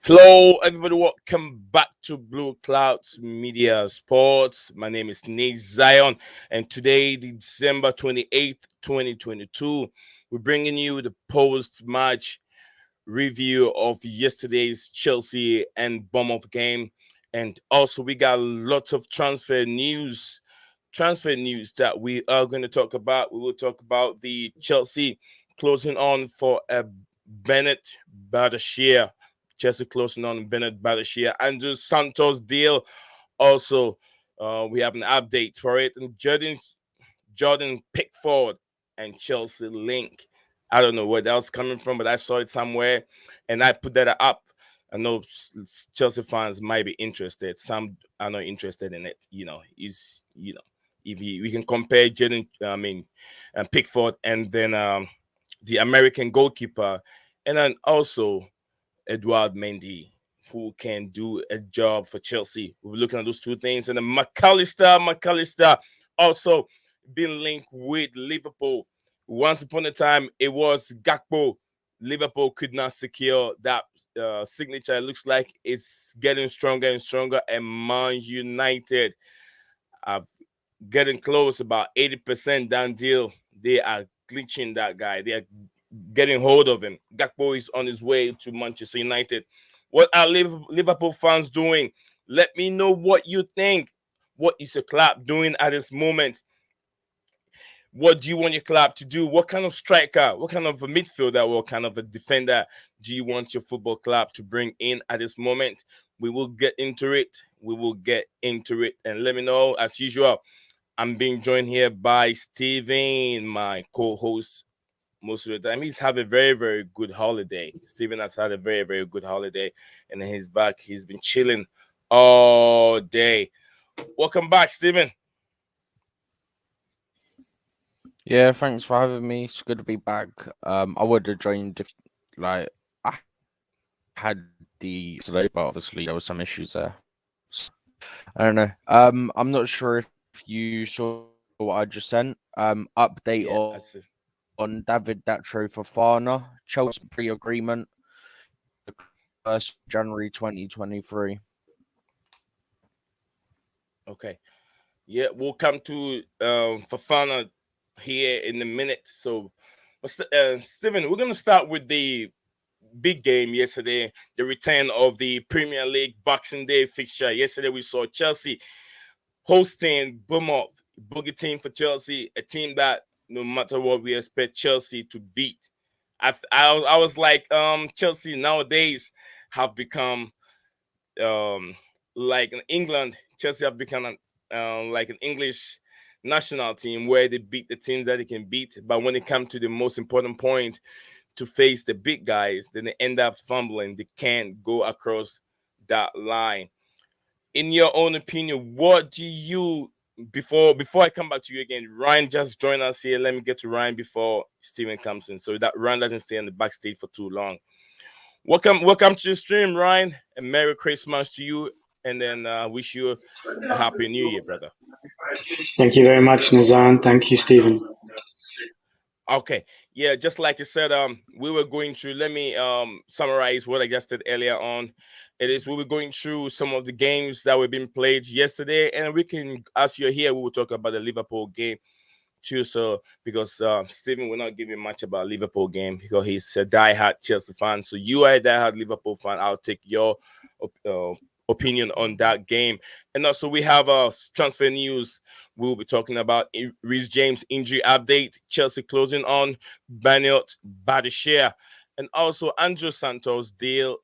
Hello, everybody. Welcome back to Blue Clouds Media Sports. My name is Nate Zion, and today, December 28th, 2022, we're bringing you the post match review of yesterday's Chelsea and Bournemouth game. And also, we got lots of transfer news that we are going to talk about. We will talk about the Chelsea closing on for a Bennett Badiashile. Chelsea closing on Bennett Badiashile. Andrew Santos deal. Also, we have an update for it. And Jordan Pickford and Chelsea link. I don't know where that was coming from, but I saw it somewhere and I put that up. I know Chelsea fans might be interested. Some are not interested in it. If we can compare Pickford and then the American goalkeeper, and then also Edouard Mendy, who can do a job for Chelsea. We're looking at those two things. And then McAllister also being linked with Liverpool. Once upon a time, it was Gakpo. Liverpool could not secure that signature. It looks like it's getting stronger and stronger. And Man United are getting close, about 80% done deal. They are glitching that guy. They are getting hold of him. Gakpo is on his way to Manchester United. What are Liverpool fans doing? Let me know what you think. What is your club doing at this moment? What do you want your club to do? What kind of striker, what kind of a midfielder, what kind of a defender do you want your football club to bring in at this moment? We will get into it. And let me know, as usual, I'm being joined here by Steven, my co-host. Most of the time, he's had a very, very good holiday. Steven has had a very, very good holiday, and then he's back. He's been chilling all day. Welcome back, Steven. Yeah, thanks for having me. It's good to be back. I would have joined if I had the today, but obviously there were some issues there. So, I don't know. I'm not sure if you saw what I just sent. Update on David Datro Fofana, Chelsea pre-agreement, 1st January 2023. Okay. Yeah, we'll come to Fofana here in a minute. So, Steven, we're going to start with the big game yesterday, the return of the Premier League Boxing Day fixture. Yesterday, we saw Chelsea hosting Bournemouth, boogie team for Chelsea, a team that no matter what we expect Chelsea to beat. I was like, Chelsea nowadays have become like in England. Chelsea have become like an English national team where they beat the teams that they can beat, but when it comes to the most important point to face the big guys, then they end up fumbling. They can't go across that line. In your own opinion, what do you before I come back to you again? Ryan just joined us here. Let me get to Ryan before Steven comes in, so that Ryan doesn't stay on the backstage for too long. Welcome to the stream, Ryan, and Merry Christmas to you. And then wish you a Happy New Year, brother. Thank you very much, Nazan. Thank you, Stephen. Okay, yeah, just like you said, we were going through. Let me summarize what I just did earlier on. It is we were going through some of the games that were being played yesterday, and we can, as you're here, we will talk about the Liverpool game too. So because Stephen will not give you much about Liverpool game because he's a diehard Chelsea fan. So you are a diehard Liverpool fan. I'll take your opinion on that game. And also we have transfer news. We'll be talking about Reece James injury update, Chelsea closing on Benoit, Badiashile, and also Andrew Santos deal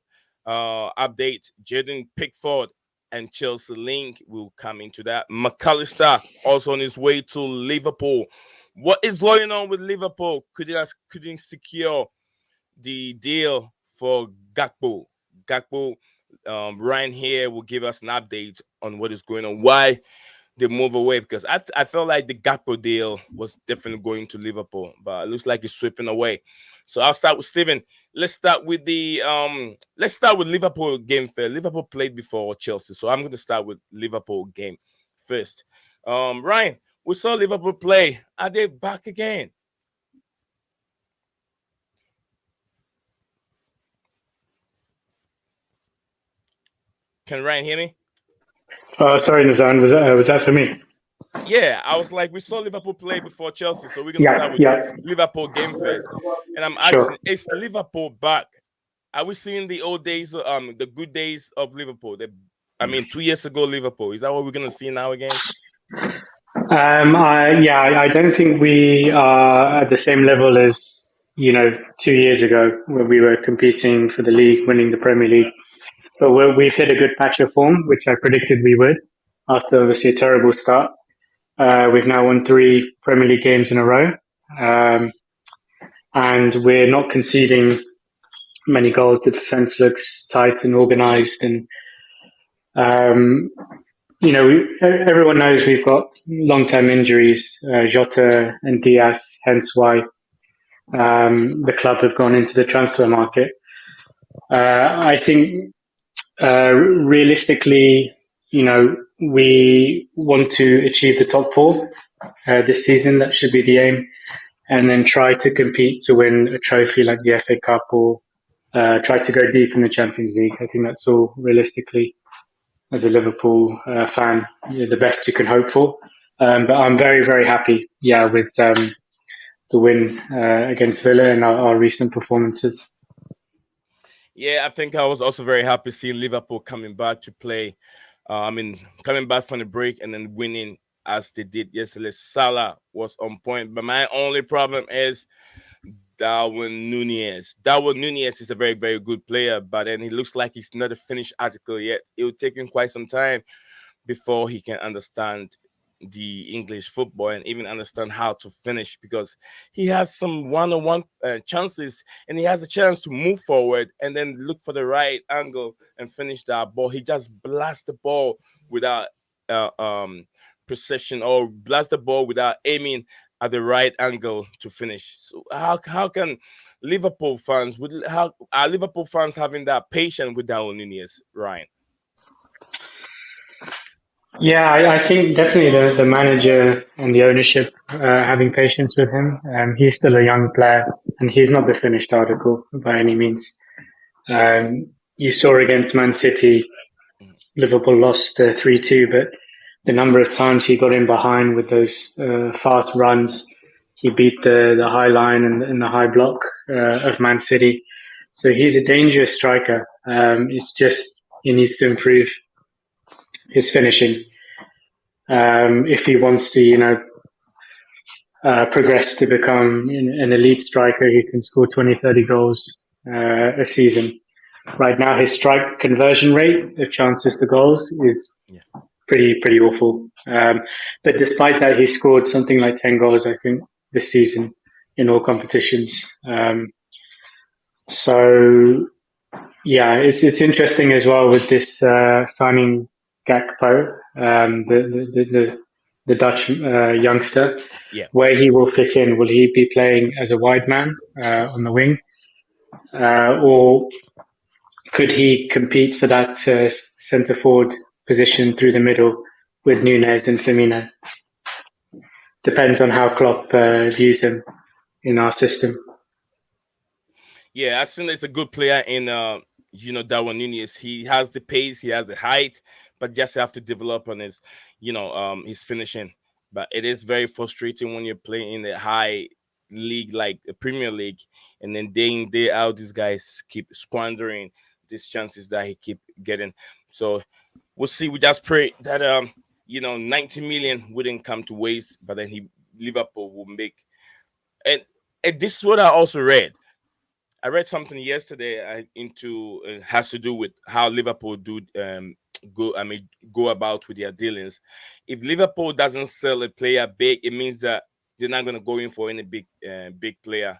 update, Jordan Pickford and Chelsea link will come into that. McAllister also on his way to Liverpool. What is going on with Liverpool? Couldn't secure the deal for Gakpo. Ryan here will give us an update on what is going on. Why they move away? Because I felt like the Gakpo deal was definitely going to Liverpool, but it looks like it's sweeping away. So I'll start with Steven. Let's start with Liverpool game first. Liverpool played before Chelsea, so I'm going to start with Liverpool game first. Ryan, we saw Liverpool play. Are they back again? Can Ryan hear me? Sorry, Nazan, was that for me? Yeah, I was like, we saw Liverpool play before Chelsea, so we're gonna start Yeah, with yeah, Liverpool game first. And I'm sure. asking, is Liverpool back? Are we seeing the old days, the good days of Liverpool? 2 years ago, Liverpool. Is that what we're gonna see now again? I don't think we are at the same level as 2 years ago when we were competing for the league, winning the Premier League. But we've hit a good patch of form, which I predicted we would, after obviously a terrible start. We've now won 3 Premier League games in a row, and we're not conceding many goals. The defense looks tight and organised, and um, everyone knows we've got long-term injuries, Jota and Diaz, hence why the club have gone into the transfer market. I think realistically, we want to achieve the top 4 this season. That should be the aim, and then try to compete to win a trophy like the FA Cup or try to go deep in the Champions League. I think that's all realistically, as a Liverpool fan, the best you can hope for. But I'm very, very happy, with the win against Villa and our recent performances. Yeah, I think I was also very happy seeing Liverpool coming back to play. Coming back from the break and then winning as they did yesterday. Salah was on point, but my only problem is Darwin Nunez. Darwin Nunez is a very, very good player, but then he looks like he's not a finished article yet. It will take him quite some time before he can understand the English football and even understand how to finish, because he has some one-on-one chances and he has a chance to move forward and then look for the right angle and finish that ball. He just blasts the ball without precision, or blast the ball without aiming at the right angle to finish. So how can Liverpool fans are Liverpool fans having that patience with Darwin Nunez, Ryan? Yeah, I think definitely the manager and the ownership having patience with him. He's still a young player, and he's not the finished article by any means. You saw against Man City, Liverpool lost 3-2, but the number of times he got in behind with those fast runs, he beat the high line and the high block of Man City. So he's a dangerous striker. It's just he needs to improve his finishing if he wants to, progress to become an elite striker who can score 20, 30 goals a season. Right now, his strike conversion rate of chances to goals is pretty awful. But despite that, he scored something like 10 goals, I think, this season in all competitions. It's interesting as well with this signing Gakpo, the Dutch youngster, where he will fit in. Will he be playing as a wide man on the wing, or could he compete for that centre forward position through the middle with Nunez and Firmino? Depends on how Klopp views him in our system. Yeah, I think it's a good player in Darwin Nunez. He has the pace, he has the height, but just have to develop on his his finishing. But it is very frustrating when you're playing in the high league like the Premier League, and then day in day out these guys keep squandering these chances that he keep getting. So we'll see. We just pray that 90 million wouldn't come to waste, but then Liverpool will make. And this is what I also read. I read something yesterday has to do with how Liverpool go about with their dealings. If Liverpool doesn't sell a player big, it means that they're not going to go in for any big player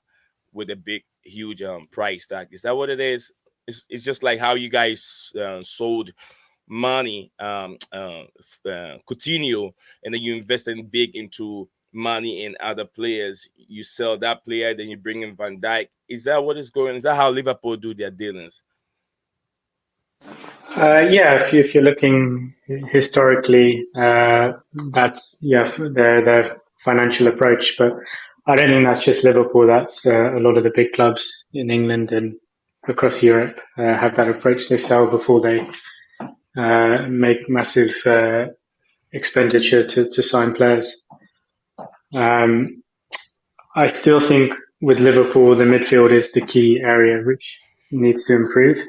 with a big huge price tag. Is that what it is? It's just like how you guys sold money Coutinho, and then you invested big into money in other players. You sell that player, then you bring in Van Dijk. Is that what is going? Is that how Liverpool do their dealings? If you're looking historically, that's their financial approach. But I don't think that's just Liverpool. That's a lot of the big clubs in England and across Europe have that approach. They sell before they make massive expenditure to sign players. I still think with Liverpool, the midfield is the key area which needs to improve.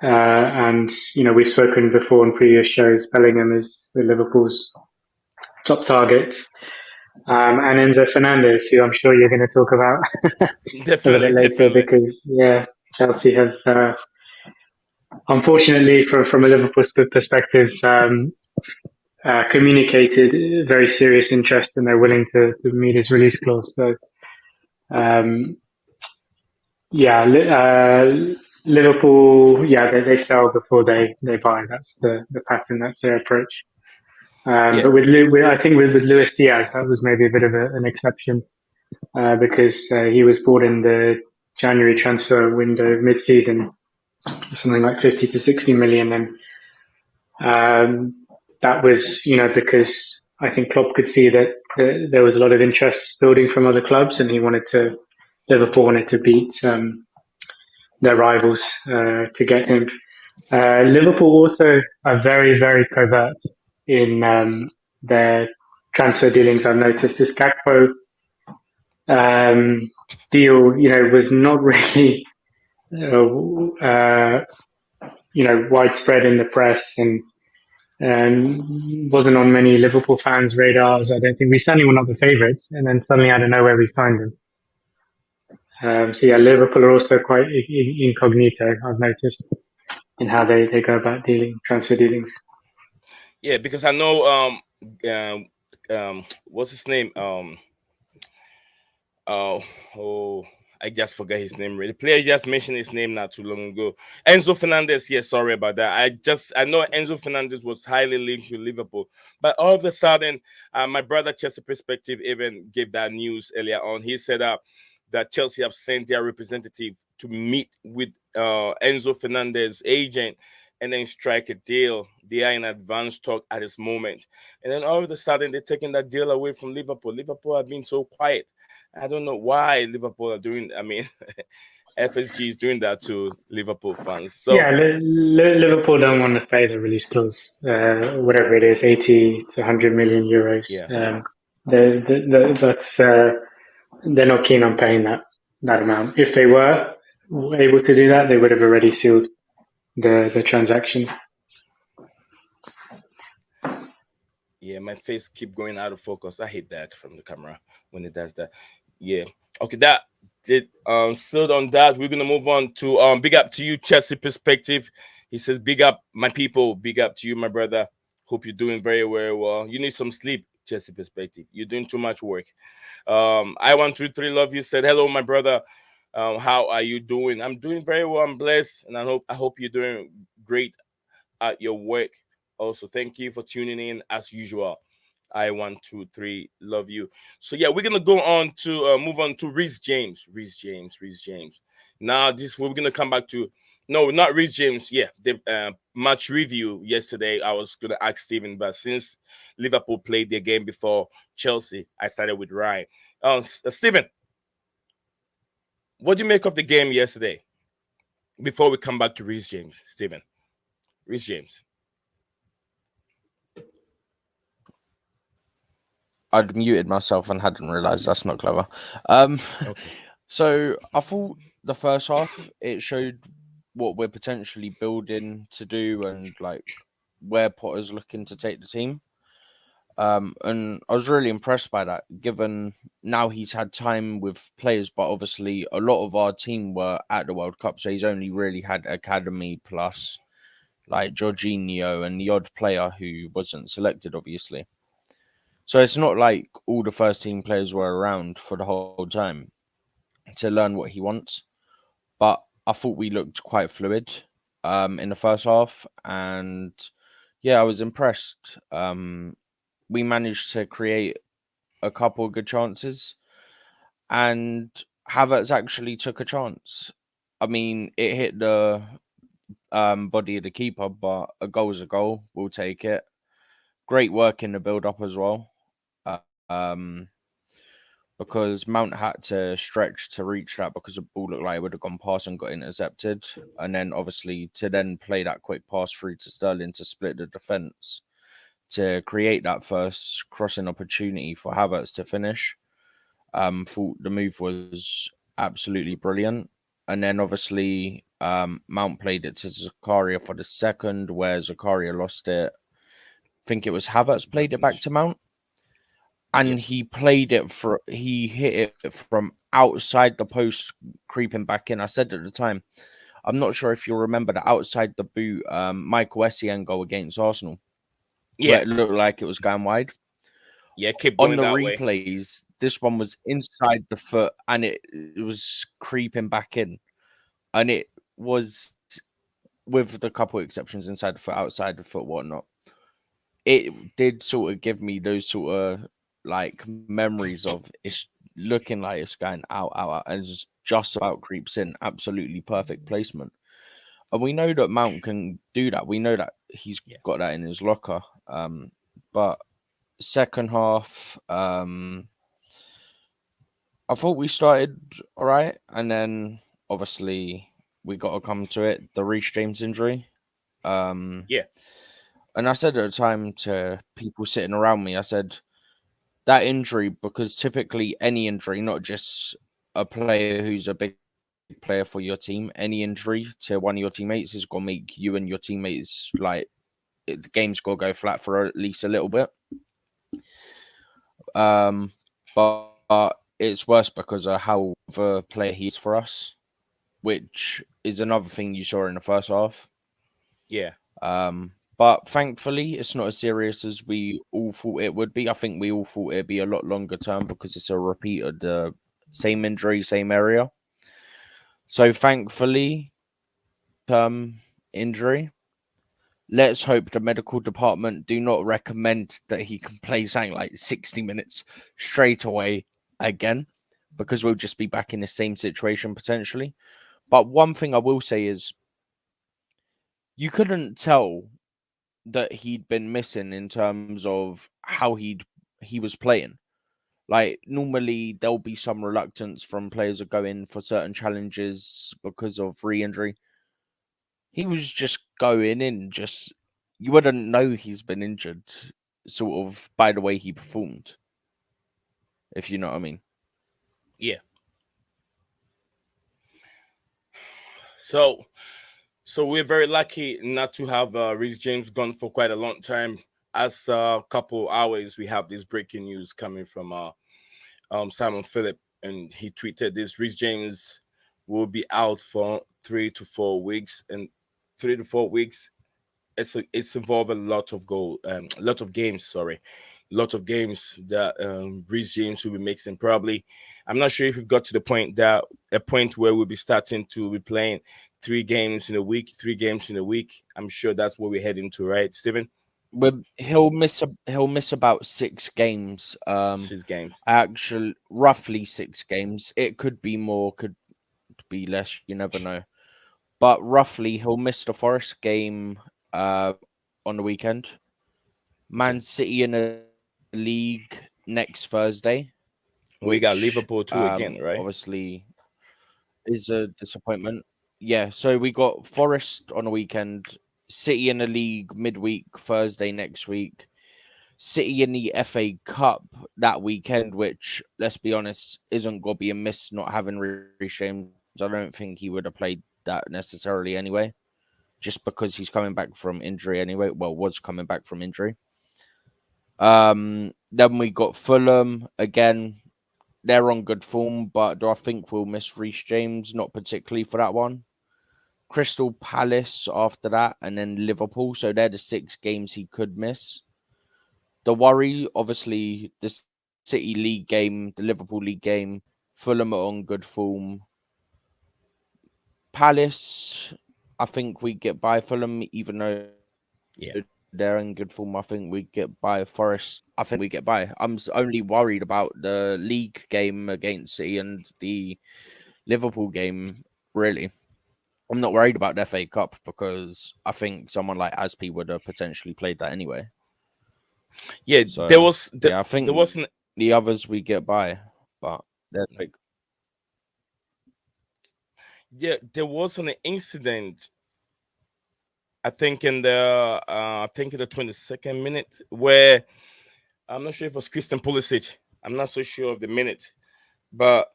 And, we've spoken before in previous shows, Bellingham is Liverpool's top target. And Enzo Fernandez, who I'm sure you're going to talk about a little bit later, because, Chelsea have, unfortunately, from a Liverpool perspective, communicated very serious interest, and they're willing to meet his release clause. So, Liverpool, they sell before they buy. That's the pattern. That's their approach. But I think with Luis Diaz, that was maybe a bit of an exception because he was bought in the January transfer window mid-season, something like 50 to 60 million, and that was because I think Klopp could see that there was a lot of interest building from other clubs, and Liverpool wanted to beat their rivals to get him. Liverpool also are very, very covert in their transfer dealings. I've noticed this Gakpo deal, was not really, widespread in the press and wasn't on many Liverpool fans' radars. I don't think we certainly were not the favourites, and then suddenly out of nowhere we signed him. Liverpool are also quite incognito, I've noticed, in how they go about transfer dealings. Yeah, because I know what's his name? I just forgot his name. The player just mentioned his name not too long ago. Enzo Fernandez. Yeah, sorry about that. I know Enzo Fernandez was highly linked to Liverpool, but all of a sudden, my brother Chelsea Perspective even gave that news earlier on. He said that Chelsea have sent their representative to meet with Enzo Fernandez agent and then strike a deal. They are in advanced talk at this moment. And then all of a sudden, they're taking that deal away from Liverpool. Liverpool have been so quiet. I don't know why Liverpool are doing. I mean, FSG is doing that to Liverpool fans. So Liverpool don't want to pay the release clause, whatever it is, 80 to 100 million euros. Yeah. They're not keen on paying that amount. If they were able to do that, they would have already sealed the transaction. Yeah, my face keep going out of focus. I hate that from the camera when it does that. Yeah. Okay, that did still on that. We're gonna move on to big up to you, Chelsea Perspective. He says, big up my people, big up to you, my brother. Hope you're doing very, very well. You need some sleep, Chelsea Perspective. You're doing too much work. I123 love you said, hello, my brother. How are you doing? I'm doing very well. I'm blessed, and I hope you're doing great at your work. Also, thank you for tuning in as usual. I123 love you. So yeah, we're gonna go on to move on to Reece James. Now we're gonna come back to not Reece James. Yeah, the match review yesterday. I was gonna ask Stephen, but since Liverpool played their game before Chelsea, I started with Ryan. Stephen, what do you make of the game yesterday? Before we come back to Reece James, Stephen, Reece James. I'd muted myself and hadn't realised that's not clever. Okay. So I thought the first half it showed what we're potentially building to do and like where Potter's looking to take the team. And I was really impressed by that, given now he's had time with players, but obviously a lot of our team were at the World Cup, so he's only really had academy plus like Jorginho and the odd player who wasn't selected, obviously. So it's not like all the first team players were around for the whole time to learn what he wants. But I thought we looked quite fluid in the first half. And yeah, I was impressed. We managed to create a couple of good chances. And Havertz actually took a chance. I mean, it hit the body of the keeper, but a goal's a goal. We'll take it. Great work in the build-up as well. because Mount had to stretch to reach that because the ball looked like it would have gone past and got intercepted. And then obviously to then play that quick pass through to Sterling to split the defence to create that first crossing opportunity for Havertz to finish. Thought the move was absolutely brilliant. And then obviously Mount played it to Zakaria for the second, where Zakaria lost it. I think it was Havertz played it back to Mount. And he played it he hit it from outside the post, creeping back in. I said at the time, I'm not sure if you'll remember the outside the boot Michael Essien goal against Arsenal. Where it looked like it was going wide. Yeah, keep going on the that replays, this one was inside the foot and it was creeping back in. And it was, with the couple of exceptions, inside the foot, outside the foot, whatnot. It did sort of give me those sort of like memories of it's looking like it's going out, and it's just about creeps in. Absolutely perfect placement. And we know that Mount can do that. We know that he's got that in his locker. But second half, I thought we started all right, and then obviously we got to come to it. The Reece James injury. And I said at the time to people sitting around me, I said that injury, because typically any injury, not just a player who's a big player for your team, any injury to one of your teammates is going to make you and your teammates like the game's going to go flat for at least a little bit. But it's worse because of how the player he is for us, which is another thing you saw in the first half. But thankfully, it's not as serious as we all thought it would be. I think we all thought it'd be a lot longer term because it's a repeat of the same injury, same area. So thankfully, injury. Let's hope the medical department do not recommend that he can play something like 60 minutes straight away again, because we'll just be back in the same situation potentially. But one thing I will say is you couldn't tell that he'd been missing in terms of how he was playing. Like normally there'll be some reluctance from players that go in for certain challenges because of re-injury. He was just going in, just you wouldn't know he's been injured sort of by the way he performed. If you know what I mean. Yeah. So we're very lucky not to have Reece James gone for quite a long time. As a couple hours, we have this breaking news coming from Simon Phillip, and he tweeted this: Reece James will be out for 3 to 4 weeks, and 3 to 4 weeks. It's involved a lot of games. Lot of games that Reece James will be mixing. Probably, I'm not sure if we've got to the point where we'll be starting to be playing 3 games in a week. I'm sure that's what we're heading to, right, Stephen? He'll miss about 6 games. 6 games. Actually, roughly 6 games. It could be more, could be less. You never know. But roughly, he'll miss the Forest game on the weekend. Man City in a league next Thursday. We got Liverpool too again, right? Obviously, is a disappointment. Yeah, so we got Forest on the weekend, City in the league midweek Thursday next week, City in the FA Cup that weekend, which, let's be honest, isn't going to be a miss not having Reece James. I don't think he would have played that necessarily anyway, just because he's coming back from injury anyway. Well, was coming back from injury. Then we got Fulham again. They're on good form, but do I think we'll miss Reece James? Not particularly for that one. Crystal Palace after that, and then Liverpool. So they're the 6 games he could miss. The worry, obviously, the City League game, the Liverpool League game, Fulham are on good form. Palace, I think we get by Fulham, even though they're in good form. I think we get by. Forest, I think we get by. I'm only worried about the league game against City and the Liverpool game, really. I'm not worried about the FA Cup because I think someone like Aspi would have potentially played that anyway. Yeah, So, there was. I think there wasn't the others we get by, but they're big. Yeah, there was an incident. I think in the 22nd minute where I'm not sure if it was Christian Pulisic. I'm not so sure of the minute, but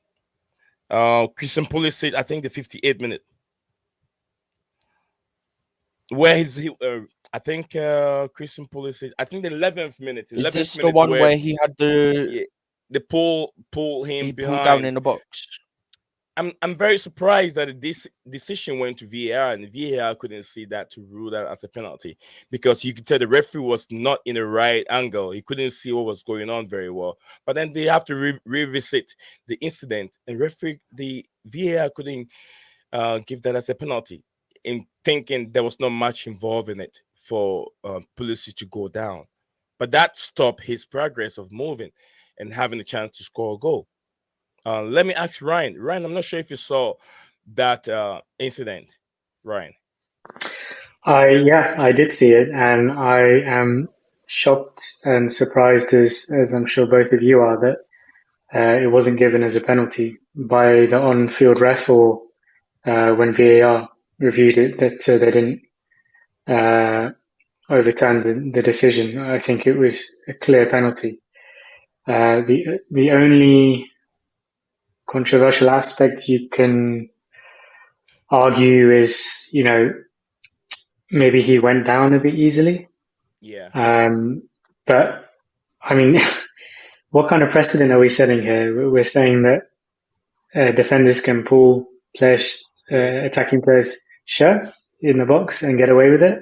Christian Pulisic. I think the 58th minute where I think Christian Pulisic. I think the 11th minute, Is 11th this the minute one where where he had the yeah, the pull him he pulled down in behind. the box? I'm very surprised that this decision went to VAR and VAR couldn't see that to rule that as a penalty because you could tell the referee was not in the right angle. He couldn't see what was going on very well. But then they have to revisit the incident and the VAR couldn't give that as a penalty in thinking there was not much involved in it for Pulisic to go down. But that stopped his progress of moving and having a chance to score a goal. Let me ask Ryan. Ryan, I'm not sure if you saw that incident. Ryan. I did see it, and I am shocked and surprised, as I'm sure both of you are, that it wasn't given as a penalty by the on-field ref or when VAR reviewed it, that they didn't uh, overturn the decision. I think it was a clear penalty. The only controversial aspect you can argue is, maybe he went down a bit easily. Yeah. But I mean, what kind of precedent are we setting here? We're saying that defenders can pull players, Players. attacking players' shirts in the box and get away with it,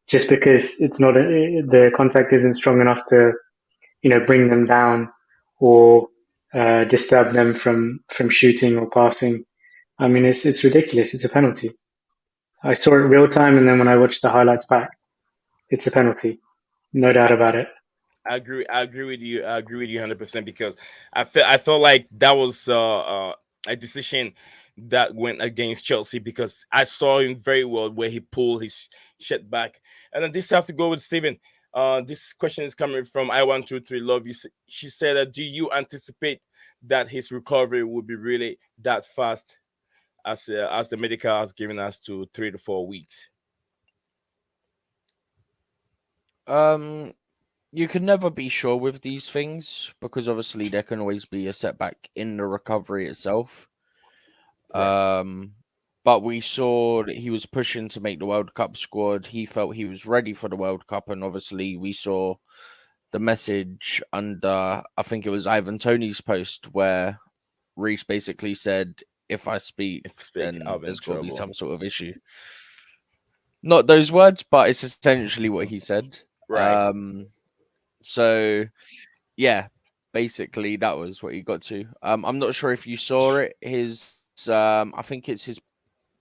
just because it's not the contact isn't strong enough to, bring them down or disturb them from shooting or passing. I mean, it's ridiculous. It's a penalty. I saw it real time, and then when I watched the highlights back, it's a penalty, no doubt about it. I agree with you. I agree with you 100% because I felt like that was a decision that went against Chelsea because I saw him very well where he pulled his shirt back. And then this have to go with Steven. This question is coming from I123 Love. She said, "Do you anticipate that his recovery will be really that fast as the medical has given us to 3 to 4 weeks?" Um, you can never be sure with these things because obviously there can always be a setback in the recovery itself. Right. But we saw that he was pushing to make the World Cup squad. He felt he was ready for the World Cup, and obviously we saw the message under, I think it was Ivan Tony's post, where Reece basically said, "If I speak, If speak, then I'll be in there's got to be trouble. some sort of issue." Not those words, but it's essentially what he said. Right. So yeah, basically that was what he got to. I'm not sure if you saw it. I think it's his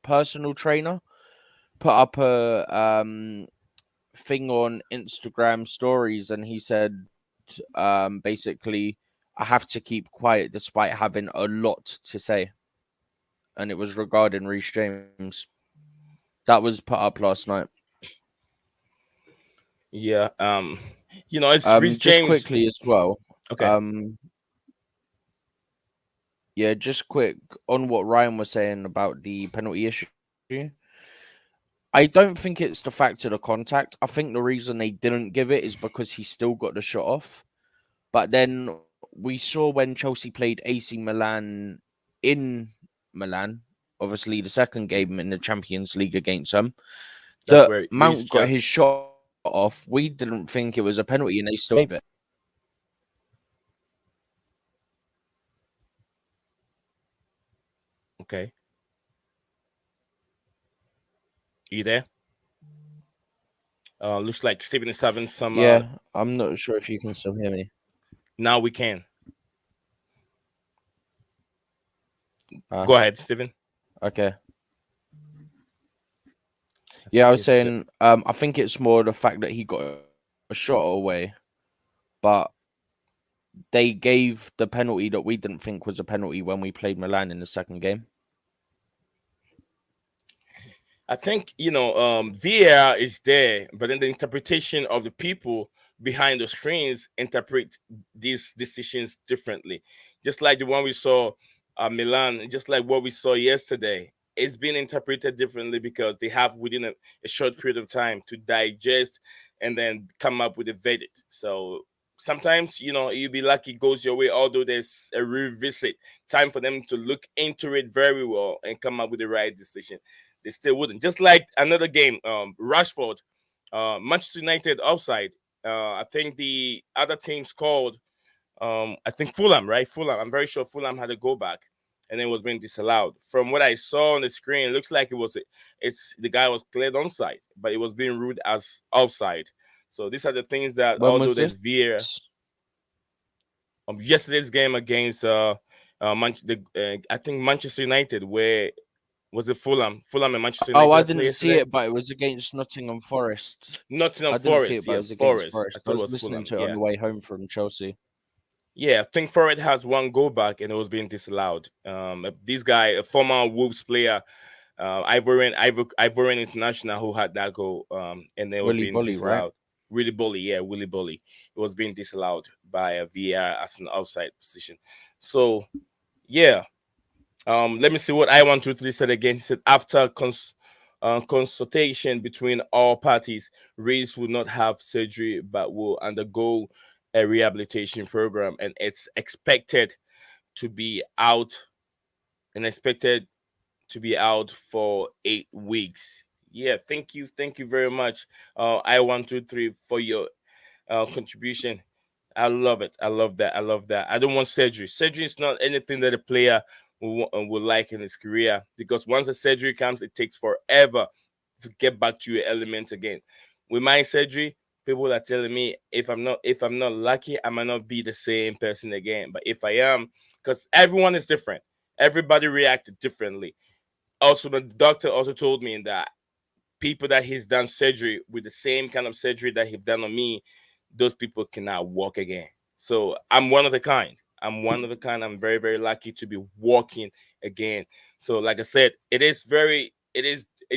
personal trainer put up a thing on Instagram stories, and he said basically, I have to keep quiet despite having a lot to say, and it was regarding Reece James. That was put up last night. Yeah. It's Reece Just James. quickly as well. Okay. Yeah, just quick on what Ryan was saying about the penalty issue. I don't think it's the fact of the contact. I think the reason they didn't give it is because he still got the shot off. But then we saw when Chelsea played AC Milan in Milan, obviously the second game in the Champions League against them, That's that where Reece Mount got his shot off. We didn't think it was a penalty and they still gave it. Okay. You there? Looks like Steven is having some. Yeah, I'm not sure if you can still hear me. Now we can. Uh, Go ahead, Steven. okay. I Yeah, I think was it's, saying, I think it's more the fact that he got a shot away, but they gave the penalty that we didn't think was a penalty when we played Milan in the second game. I think VAR is there, but then the interpretation of the people behind the screens interpret these decisions differently. Just like the one we saw Milan, just like what we saw yesterday. It's been interpreted differently because they have within a short period of time to digest and then come up with a verdict. So sometimes, you'll be lucky it goes your way, although there's a revisit time for them to look into it very well and come up with the right decision. They still wouldn't. Just like another game, Rashford, Manchester United offside. I think the other team scored. I think Fulham, right? Fulham. I'm very sure Fulham had to go back, and then was being disallowed. From what I saw on the screen, it looks like it's the guy was cleared onside, but it was being ruled as offside. So these are the things that, When although was there's this? VAR, yesterday's game against I think Manchester United, where was it Fulham and Manchester Oh, United I that played didn't see yesterday? it, but it was against Nottingham Forest. Nottingham I didn't see it, Forest, but it yeah, was against Forest. I Forest. I thought it was was listening Fulham, to it on yeah. the way home from Chelsea. Yeah, I think Forest has one go back and it was being disallowed. This guy, a former Wolves player, Ivorian international, who had that goal, and then it was Willy being Bully, right? disallowed. Willy Bully, yeah, Willy Bully. It was being disallowed by a VAR as an offside position. So yeah, let me see what I123 said again. He said after consultation between all parties, Reece will not have surgery but will undergo a rehabilitation program, and it's expected to be out expected to be out for 8 weeks. Yeah, thank you very much, I123, for your contribution. I love it. I love that. I love that. I don't want surgery. Surgery is not anything that a player will like in his career, because once a surgery comes, it takes forever to get back to your element again. With my surgery, people are telling me if I'm not lucky, I might not be the same person again. But if I am, because everyone is different, everybody reacted differently. Also, the doctor also told me that people that he's done surgery with the same kind of surgery that he's done on me, those people cannot walk again. So I'm one of the kind. I'm one of the kind. I'm very, very lucky to be walking again. So, like I said, it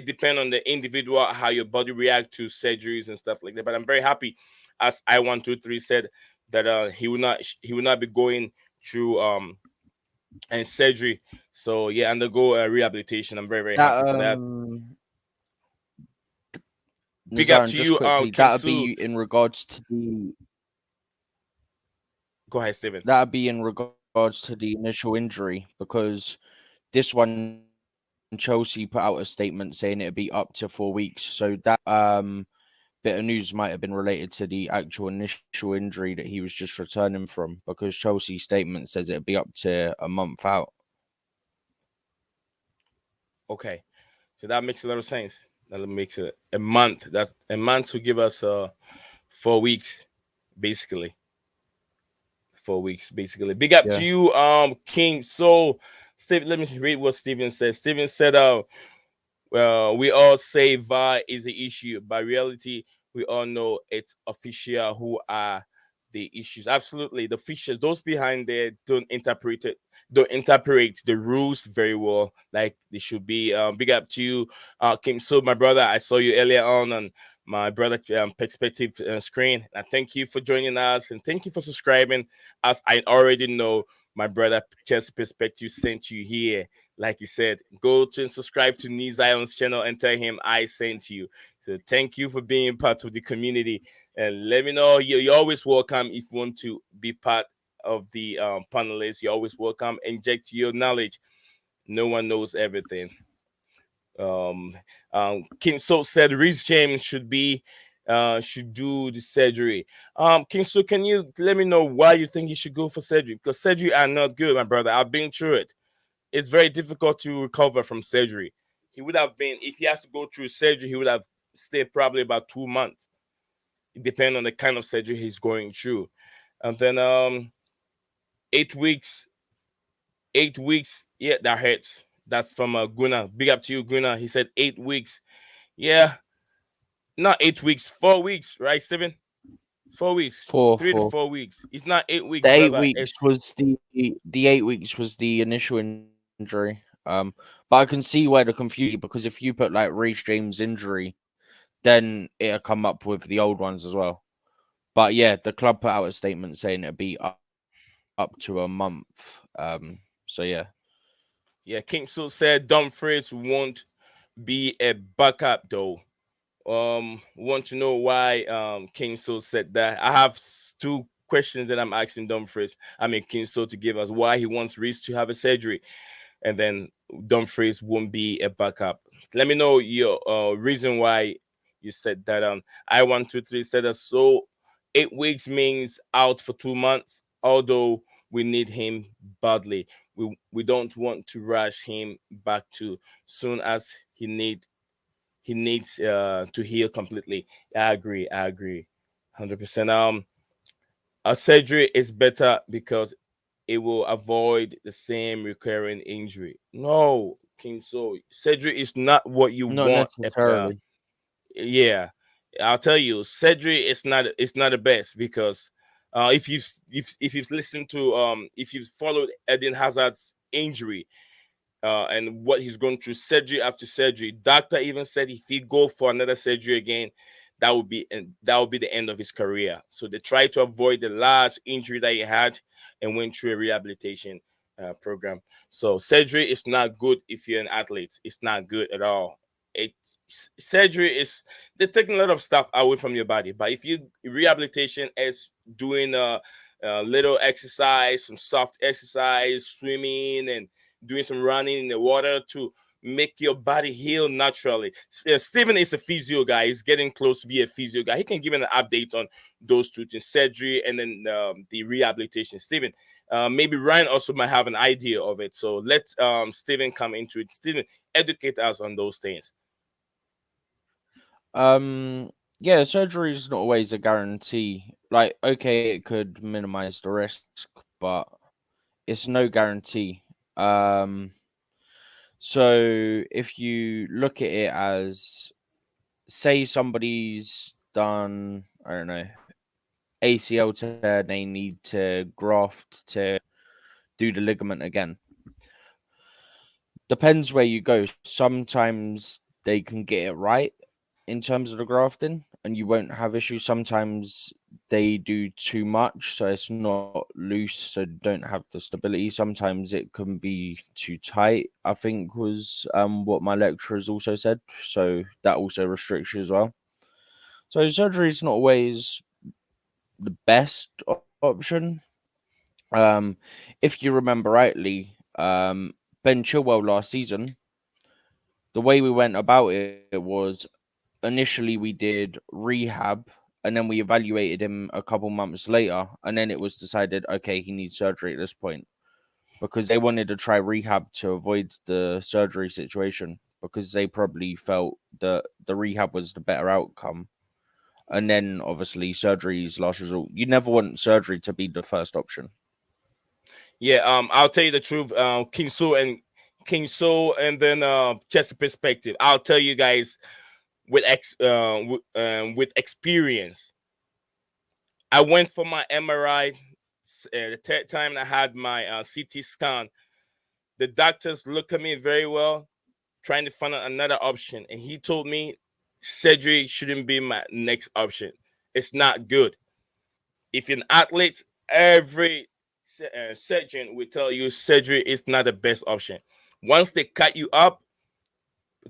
depends on the individual how your body react to surgeries and stuff like that. But I'm very happy, as I123 said, that he will not be going through and surgery. So yeah, undergo rehabilitation. I'm very, very That happy for that. Big up Nazaran, to just you, quickly, Kim Soo. Go ahead, Steven. that'd be in regards to the initial injury, because this one Chelsea put out a statement saying it'd be up to 4 weeks. So that bit of news might have been related to the actual initial injury that he was just returning from, because Chelsea's statement says it'd be up to a month out. Okay, so that makes a lot of sense. That makes it a month. That's a month to give us 4 weeks, basically. 4 weeks, basically. Big up to Yeah. you, King. So, Steve, let me read what Steven said. Steven said, well, we all say VAR is the issue, but reality, we all know it's official who are the issues. Absolutely, the officials, those behind there, don't interpret the rules very well, like they should be. Big up to you, Kim. So, my brother, I saw you earlier on my brother perspective screen. And thank you for joining us, and thank you for subscribing. As I already know, my brother Chelsea Perspective sent you here. Like you said, go to and subscribe to Nizion's channel and tell him I sent you. So thank you for being part of the community. And let me know, you're always welcome if you want to be part of the panelists. You're always welcome. Inject your knowledge. No one knows everything. King So said Reece James should do the surgery. King So, can you let me know why you think he should go for surgery? Because surgery are not good, my brother. I've been through it. It's very difficult to recover from surgery. He would have been, if he has to go through surgery, he would have stayed probably about 2 months. It depends on the kind of surgery he's going through. And then 8 weeks, 8 weeks, yeah, that hurts. That's from Guna. Big up to you, Guna. He said 8 weeks. Yeah, not 8 weeks, 4 weeks, right, Steven? 4 weeks, Four, 3 to 4 weeks. It's not 8 weeks, The eight brother. weeks It's was the 8 weeks was the initial injury. But I can see where the confusion, because if you put like Reece James injury, then it'll come up with the old ones as well. But yeah, the club put out a statement saying it'd be up to a month. So yeah. Yeah, King So said Dumfries won't be a backup though. Want to know why King So said that? I have two questions that I'm asking Dumfries. I mean King So to give us why he wants Reece to have a surgery, and then Dumfries won't be a backup. Let me know your reason why you said that. I123 said that. So 8 weeks means out for 2 months. Although we need him badly, we don't want to rush him back too soon as he needs to heal completely. I agree, 100%. A surgery is better because it will avoid the same recurring injury. No, King, so surgery is not what you Not want. necessarily. Yeah, I'll tell you, surgery is not, it's not the best because if you've listened to if you've followed Eden Hazard's injury, and what he's going through surgery after surgery. Doctor even said if he go for another surgery again, that would be the end of his career. So they tried to avoid the last injury that he had and went through a rehabilitation program. So surgery is not good if you're an athlete. It's not good at all. It Surgery is, they're taking a lot of stuff away from your body, but if you rehabilitation is doing a little exercise, some soft exercise, swimming and doing some running in the water to make your body heal naturally. Steven is a physio guy. He's getting close to be a physio guy. He can give an update on those two things, surgery and then the rehabilitation. Steven, maybe Ryan also might have an idea of it. So let Steven come into it. Steven, educate us on those things. Yeah, surgery is not always a guarantee. Like, okay, it could minimize the risk, but it's no guarantee. So if you look at it as, say somebody's done, I don't know, ACL tear, they need to graft to do the ligament again. Depends where you go. Sometimes they can get it right in terms of the grafting and you won't have issues. Sometimes they do too much, so it's not loose, so don't have the stability. Sometimes it can be too tight, I think was what my lecturers also said. So that also restricts you as well. So surgery is not always the best option. If you remember rightly, Ben Chilwell last season, the way we went about it was initially we did rehab and then we evaluated him a couple months later and then it was decided okay he needs surgery at this point because they wanted to try rehab to avoid the surgery situation because they probably felt that the rehab was the better outcome, and then obviously surgery is last resort. You never want surgery to be the first option. Yeah, I'll tell you the truth. King So and then just a perspective. I'll tell you guys with experience. I went for my MRI. The third time I had my CT scan, the doctors looked at me very well, trying to find out another option, and he told me surgery shouldn't be my next option. It's not good. If you're an athlete, every surgeon will tell you surgery is not the best option. Once they cut you up,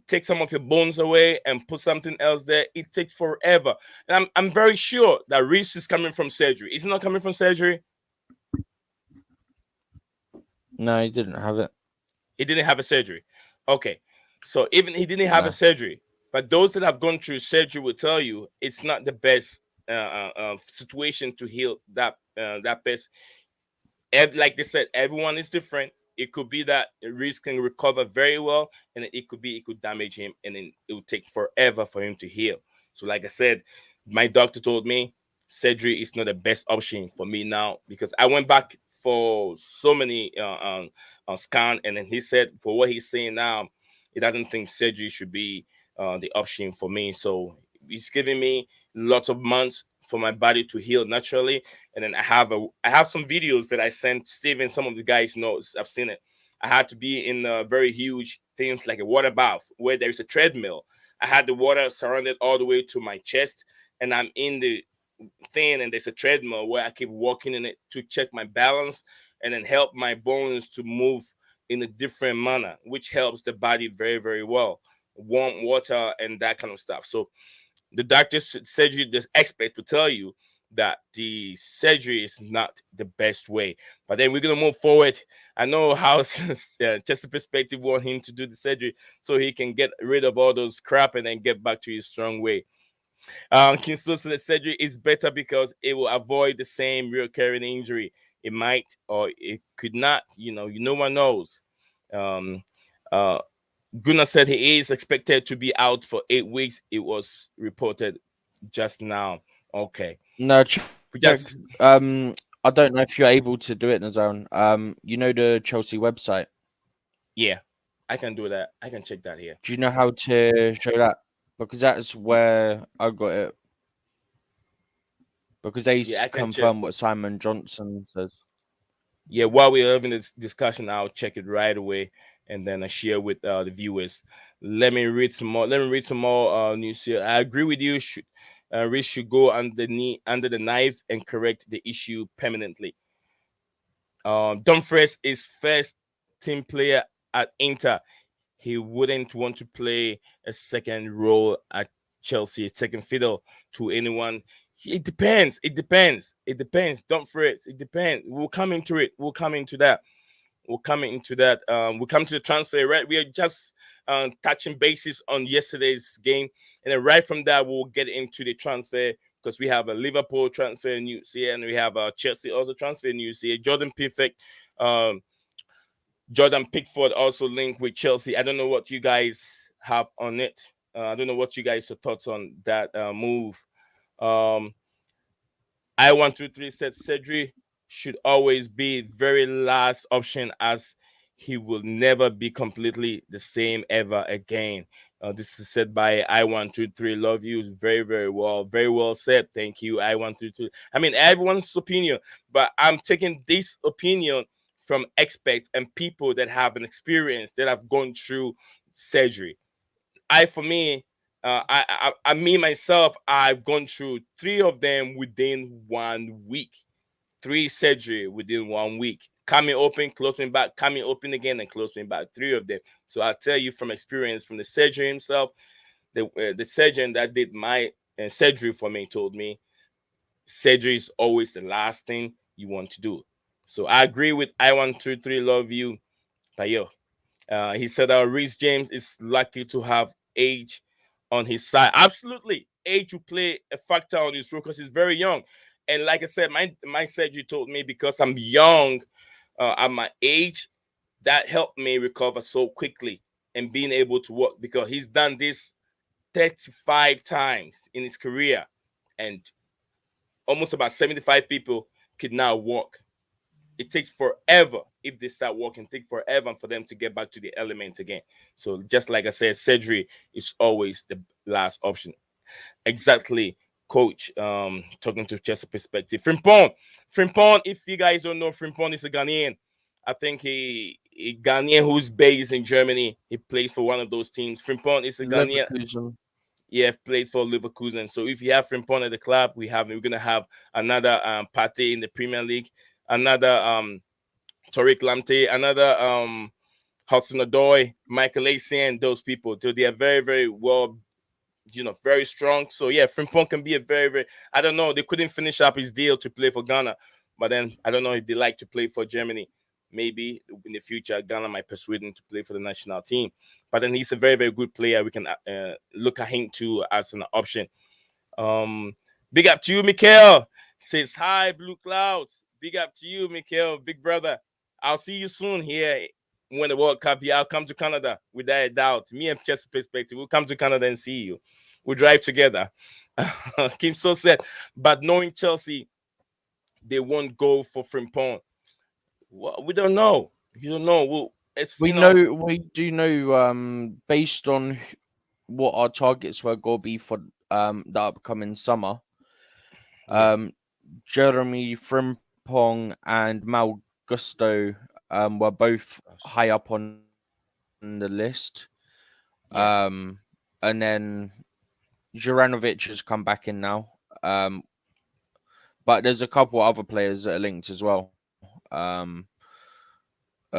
take some of your bones away and put something else there, it takes forever. And I'm very sure that Reece is coming from surgery. Is he not coming from surgery? No, he didn't have it. He didn't have a surgery. Okay. So even he didn't have a No. surgery, but those that have gone through surgery will tell you it's not the best situation to heal that best. Like they said, everyone is different. It could be that Reece can recover very well, and it could be it could damage him, and then it would take forever for him to heal. So, like I said, my doctor told me surgery is not the best option for me now because I went back for so many scan, and then he said for what he's saying now, he doesn't think surgery should be the option for me. So he's giving me lots of months for my body to heal naturally. And then I have some videos that I sent Steven. Some of the guys know I've seen it. I had to be in very huge things like a water bath where there's a treadmill. I had the water surrounded all the way to my chest, and I'm in the thing, and there's a treadmill where I keep walking in it to check my balance and then help my bones to move in a different manner, which helps the body very, very well. Warm water and that kind of stuff. So the doctors said the expert to tell you that the surgery is not the best way. But then we're gonna move forward. I know how Chester Perspective want him to do the surgery so he can get rid of all those crap and then get back to his strong way. Kinsu said the surgery is better because it will avoid the same recurring injury. It might or it could not. No one knows. Um, uh, Gunnar said he is expected to be out for 8 weeks. It was reported just now. Okay. No, We just I don't know if you're able to do it in the zone. The Chelsea website. yeah, I can do that. I can check that here. Do you know how to show that? Because that's where I got it. Because they I can check. confirm what Simon Johnson says. Yeah, while we're having this discussion, I'll check it right away and then I share with the viewers. Let me read some more. News here. I agree with you. Reece should go under the knife and correct the issue permanently. Dumfries is first team player at Inter. He wouldn't want to play a second role at Chelsea, second fiddle to anyone. It depends. Dumfries. It depends. We'll come into it. We'll come into that. We'll come to the transfer, right? We are just touching bases on yesterday's game. And then right from that, we'll get into the transfer because we have a Liverpool transfer news here and we have a Chelsea also transfer news here. Jordan Pickford also linked with Chelsea. I don't know what you guys have on it. I don't know what you guys' thoughts on that move. I123 said Cedric should always be very last option as he will never be completely the same ever again. This is said by I123. Love you. Very, very well said. Thank you, I123. I mean, everyone's opinion, but I'm taking this opinion from experts and people that have an experience that have gone through surgery. Myself, I've gone through 3 of them within 1 week. 3 surgery within 1 week. Coming open, close me back, coming open again, and close me back. 3 of them. So I'll tell you from experience, from the surgeon himself, the surgeon that did my surgery for me told me surgery is always the last thing you want to do. So I agree with I123. Love you, Payo. He said that Reece James is lucky to have age on his side. Absolutely. Age will play a factor on his role because he's very young. And like I said, my surgery told me because I'm young at my age, that helped me recover so quickly and being able to walk because he's done this 35 times in his career. And almost about 75 people could now walk. It takes forever if they start walking. It takes forever for them to get back to the element again. So just like I said, surgery is always the last option. Exactly, coach. Talking to Chester Perspective. Frimpong, if you guys don't know, Frimpong is a Ghanaian. I think he Ghanaian who's based in Germany. He plays for one of those teams. Frimpong is a Ghanaian. Leverkusen. Yeah, played for Leverkusen. So if you have Frimpong at the club, we're gonna have another party in the Premier League, another Tariq Lamptey, another Hudson Odoi, Michael Essien, those people. So they are very, very well, very strong. So yeah, Frimpong can be a very, very. I don't know. They couldn't finish up his deal to play for Ghana, but then I don't know if they like to play for Germany. Maybe in the future, Ghana might persuade him to play for the national team. But then he's a very, very good player. We can look at him too as an option. Big up to you, Mikael. Says hi, Blue Clouds. Big up to you, Mikael, big brother. I'll see you soon here when the World Cup. Yeah, I'll come to Canada without a doubt. Me and Chester Perspective, we'll come to Canada and see you. We'll drive together. Kim So said, but knowing Chelsea, they won't go for Frimpong. Well, we don't know. You don't know. We do know based on what our targets were going to be for the upcoming summer. Jeremy Frimpong and Mal Gusto were both high up on the list. And then Juranovic has come back in now. but there's a couple other players that are linked as well. At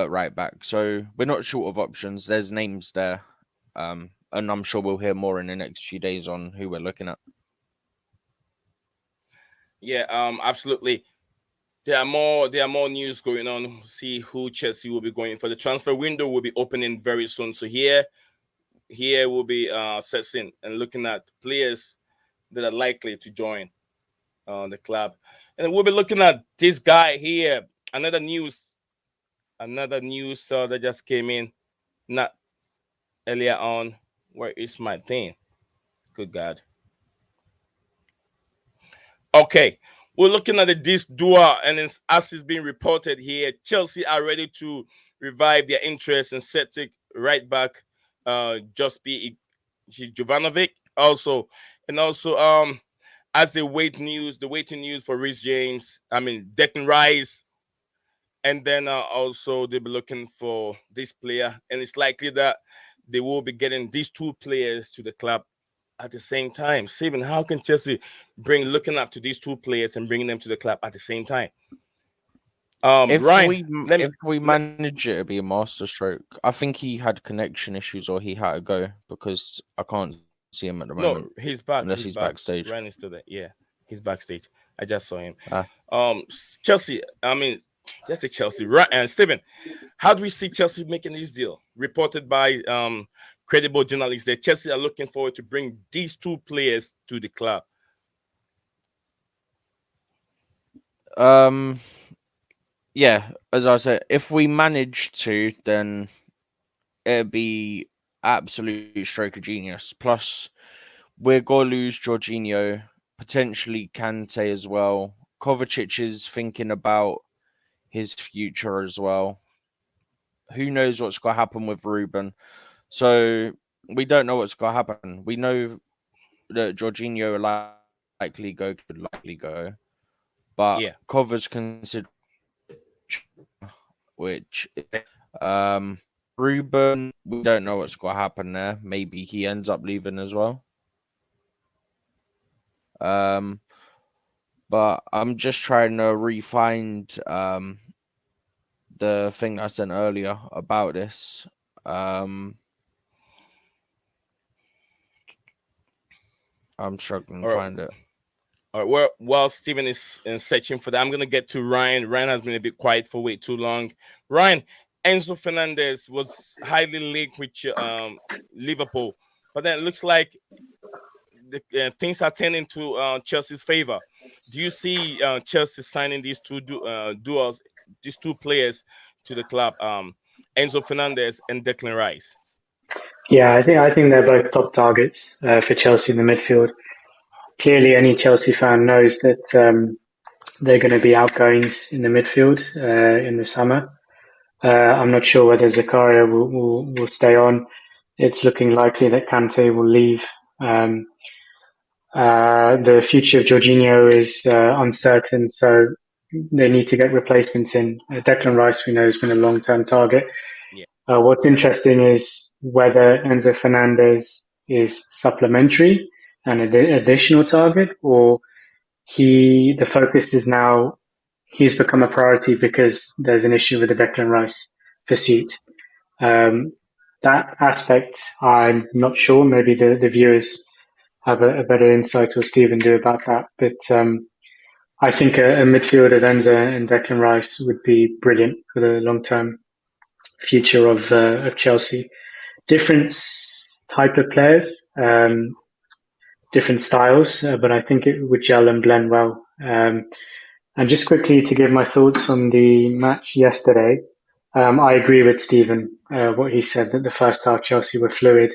right back, so we're not short of options. There's names there, and I'm sure we'll hear more in the next few days on who we're looking at. Yeah, absolutely. There are more news going on. See who Chelsea will be going for. The transfer window will be opening very soon. So here we'll be assessing and looking at players that are likely to join the club, and we'll be looking at this guy here. Another news that just came in, not earlier on. Where is my thing? Good God. Okay, we're looking at this duo, and as it's being reported here, Chelsea are ready to revive their interest in Celtic right back, Jospi Jovanovic. Also, as the waiting news for Reece James. Declan Rice, and then also they'll be looking for this player, and it's likely that they will be getting these two players to the club at the same time. Steven, how can Chelsea looking up to these two players and bringing them to the club at the same time? If Ryan, we manage it, it'll be a masterstroke. I think he had connection issues, or he had to go, because I can't see him at the moment. No, he's back. Unless he's backstage. Ryan is still there. Yeah, he's backstage. I just saw him. Ah. Chelsea. Just say Chelsea. Right, and Steven, how do we see Chelsea making this deal? Reported by credible journalists that Chelsea are looking forward to bring these two players to the club. Yeah, as I said, if we manage to, then it'd be absolute stroke of genius. Plus, we're gonna lose Jorginho, potentially Kante as well. Kovacic is thinking about his future as well. Who knows what's going to happen with Ruben? So we don't know what's going to happen. We know that Jorginho could likely go, but Yeah. Kova's considered, which Ruben, we don't know what's going to happen there. Maybe he ends up leaving as well. But I'm just trying to re-find the thing I sent earlier about this. I'm struggling to find it. All right. Well, while Steven is searching for that, I'm going to get to Ryan. Ryan has been a bit quiet for way too long. Ryan, Enzo Fernandez was highly linked with Liverpool, but then it looks like things are turning to Chelsea's favor. Do you see Chelsea signing these two these two players to the club, Enzo Fernandez and Declan Rice? Yeah, I think they're both top targets for Chelsea in the midfield. Clearly, any Chelsea fan knows that they're going to be outgoings in the midfield in the summer. I'm not sure whether Zakaria will stay on. It's looking likely that Kante will leave. The future of Jorginho is uncertain, so they need to get replacements in. Declan Rice, we know, has been a long-term target. Yeah. What's interesting is whether Enzo Fernandez is supplementary and an additional target, or the focus is now he's become a priority because there's an issue with the Declan Rice pursuit. That aspect, I'm not sure. Maybe the viewers have a better insight, or Stephen do, about that. But I think a midfield of Enzo and Declan Rice would be brilliant for the long-term future of Chelsea. Different type of players, different styles, but I think it would gel and blend well. And just quickly to give my thoughts on the match yesterday, I agree with Stephen, what he said, that the first half Chelsea were fluid,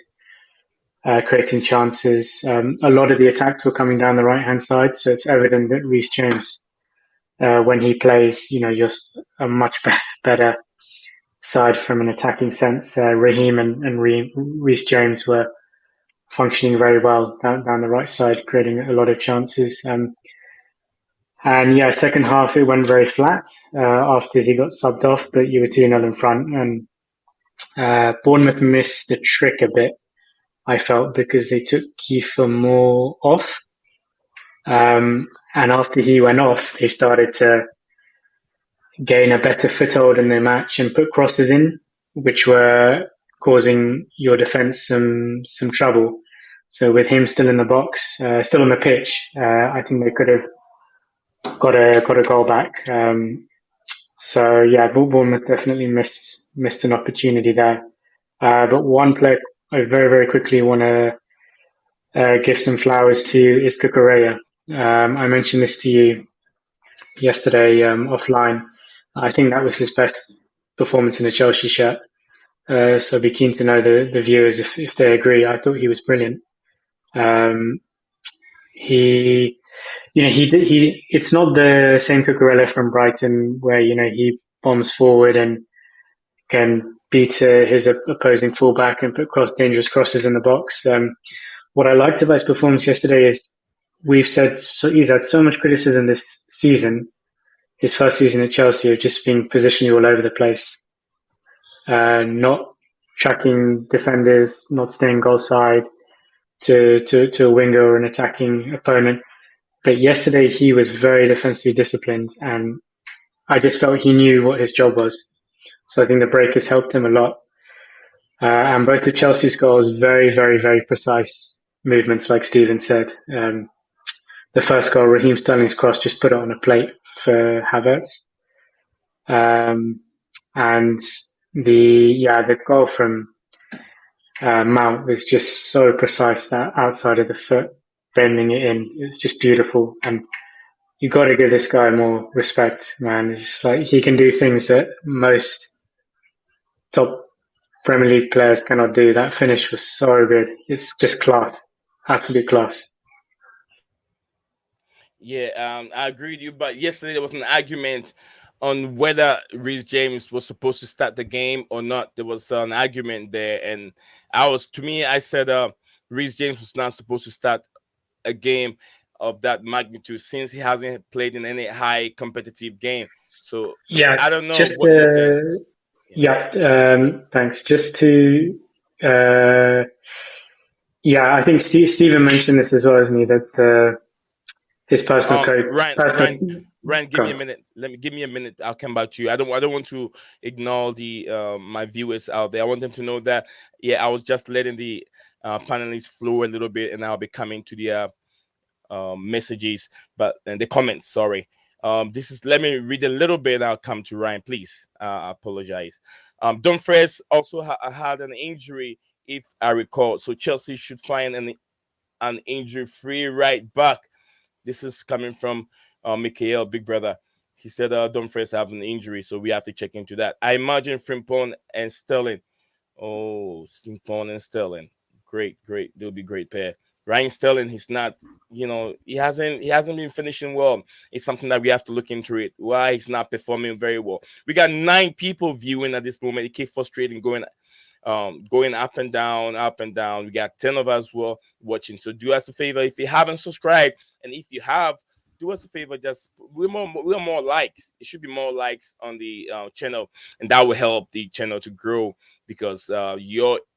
creating chances. A lot of the attacks were coming down the right-hand side, so it's evident that Reece James, when he plays, just a much better side from an attacking sense. Raheem and Reece James were functioning very well down the right side, creating a lot of chances. And yeah, second half it went very flat after he got subbed off, but you were 2-0 in front, and Bournemouth missed the trick a bit, I felt, because they took Kiefer Moore off. And after he went off, they started to gain a better foothold in their match and put crosses in, which were causing your defence some trouble. So with him still in the box, still on the pitch, I think they could have got a goal back. So yeah, Bournemouth definitely missed an opportunity there. But one player I very quickly want to give some flowers to is Cucurella. I mentioned this to you yesterday offline. I think that was his best performance in a Chelsea shirt. So I'd be keen to know the viewers if they agree. I thought he was brilliant. Um, he, it's not the same Cucurella from Brighton where, he bombs forward and can beat his opposing fullback and put dangerous crosses in the box. What I liked about his performance yesterday is he's had so much criticism this season, his first season at Chelsea, of just being positionally all over the place, not tracking defenders, not staying goal side to a winger or an attacking opponent. But yesterday he was very defensively disciplined, and I just felt he knew what his job was. So I think the break has helped him a lot. And both of Chelsea's goals, very precise movements, like Steven said. The first goal, Raheem Sterling's cross, just put it on a plate for Havertz. And the goal from Mount was just so precise, that outside of the foot, bending it in. It's just beautiful. And you got to give this guy more respect, man. It's just like he can do things that most top Premier League players cannot do. That finish was so good. It's just class, absolute class. Yeah, I agree with you. But yesterday there was an argument on whether Reece James was supposed to start the game or not. There was an argument there, and I said Reece James was not supposed to start a game of that magnitude since he hasn't played in any high competitive game. So Yeah, I don't know just what you think. thanks. Just to I think Stephen mentioned this as well, isn't he? That his personal coach, Ryan, give me a minute. Give me a minute. I'll come back to you. I don't want to ignore the my viewers out there. I want them to know that I was just letting the panelists flow a little bit, and I'll be coming to the messages, and the comments. Sorry. Let me read a little bit. And I'll come to Ryan, please. I apologize. Dumfries also had an injury, if I recall. So Chelsea should find an injury-free right back. This is coming from Mikael, big brother. He said Dumfries have an injury, so we have to check into that. I imagine Frimpong and Sterling. Oh, Frimpong and Sterling. Great. They'll be great pair. Ryan Sterling, he's not, he hasn't been finishing well. It's something that we have to look into it. Why he's not performing very well. We got 9 people viewing at this moment. It keeps frustrating going up and down. We got 10 of us who are watching. So do us a favor, if you haven't subscribed, and if you have, do us a favor, just we're more likes. It should be more likes on the channel, and that will help the channel to grow, because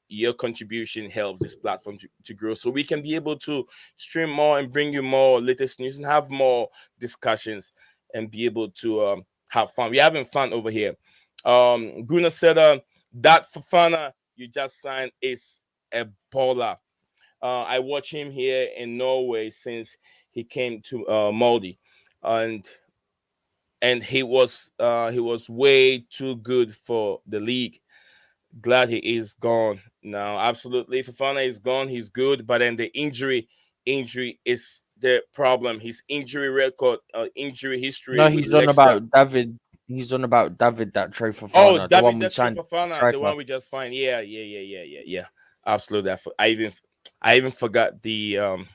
your contribution helps this platform to grow, so we can be able to stream more and bring you more latest news and have more discussions and be able to have fun. We're having fun over here. Gunnar said that Fofana you just signed is a baller. I watch him here in Norway since he came to Molde, and he was way too good for the league. Glad he is gone now. Absolutely, Fofana is gone. He's good, but then the injury is the problem. His injury record, injury history No, with he's on Leicester. about David. He's on about David, that Trey Oh, Fofana, the one David, we that's true, signed. Fofana, the one we just find. Yeah. Absolutely. I even forgot the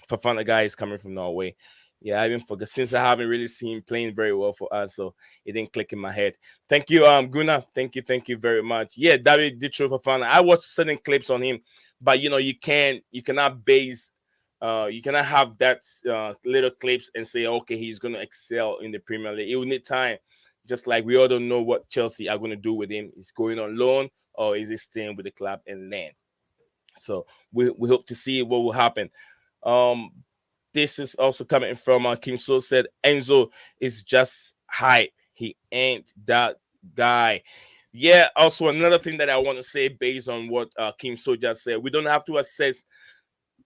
Fofana guy is coming from Norway. Yeah, I even forgot, since I haven't really seen him playing very well for us, so it didn't click in my head. Thank you, Gunnar. Thank you very much. Yeah, David did show Fofana. I watched certain clips on him, but you cannot base, you cannot have that little clips and say, okay, he's gonna excel in the Premier League. It will need time. Just like we all don't know what Chelsea are going to do with him. Is going on loan, or is he staying with the club and land? So we hope to see what will happen. This is also coming from Kim So said Enzo is just hype. He ain't that guy. Yeah, also another thing that I want to say based on what Kim So just said, we don't have to assess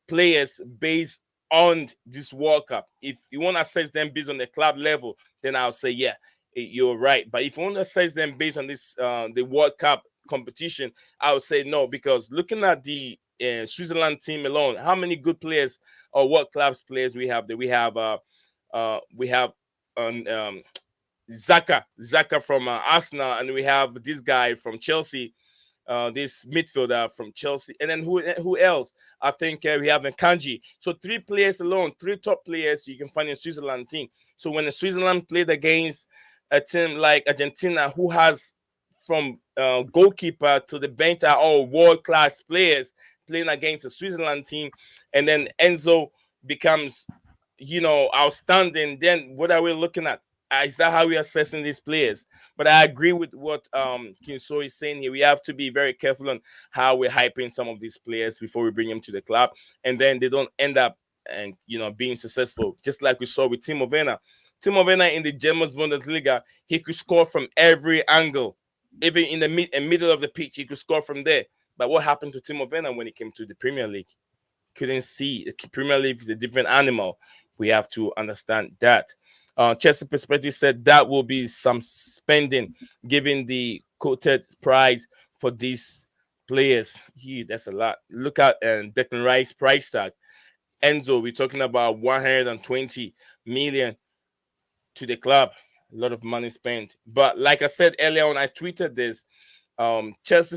players based on this World Cup. If you want to assess them based on the club level, then I'll say, yeah, you're right. But if you want to assess them based on this the World Cup competition, I would say no, because looking at the Switzerland team alone, how many good players or world class players we have? That we have Zaka from Arsenal, and we have this guy from Chelsea, this midfielder from Chelsea, and then who else? I think we have Kanji. So three players alone, three top players you can find in Switzerland team. So when the Switzerland played against a team like Argentina, who has from goalkeeper to the bench are all world class players playing against a Switzerland team, and then Enzo becomes, outstanding. Then what are we looking at? Is that how we're assessing these players? But I agree with what Kinso is saying here. We have to be very careful on how we're hyping some of these players before we bring them to the club, and then they don't end up and being successful. Just like we saw with Timo Werner. Timo Werner in the German Bundesliga, he could score from every angle, even in the middle of the pitch, he could score from there. But what happened to Timo Werner when he came to the Premier League? Couldn't see. The Premier League is a different animal. We have to understand that. Chelsea Perspective said that will be some spending given the quoted price for these players. That's a lot. Look at Declan Rice price tag. Enzo, we're talking about 120 million to the club. A lot of money spent. But like I said earlier on, I tweeted this. Chelsea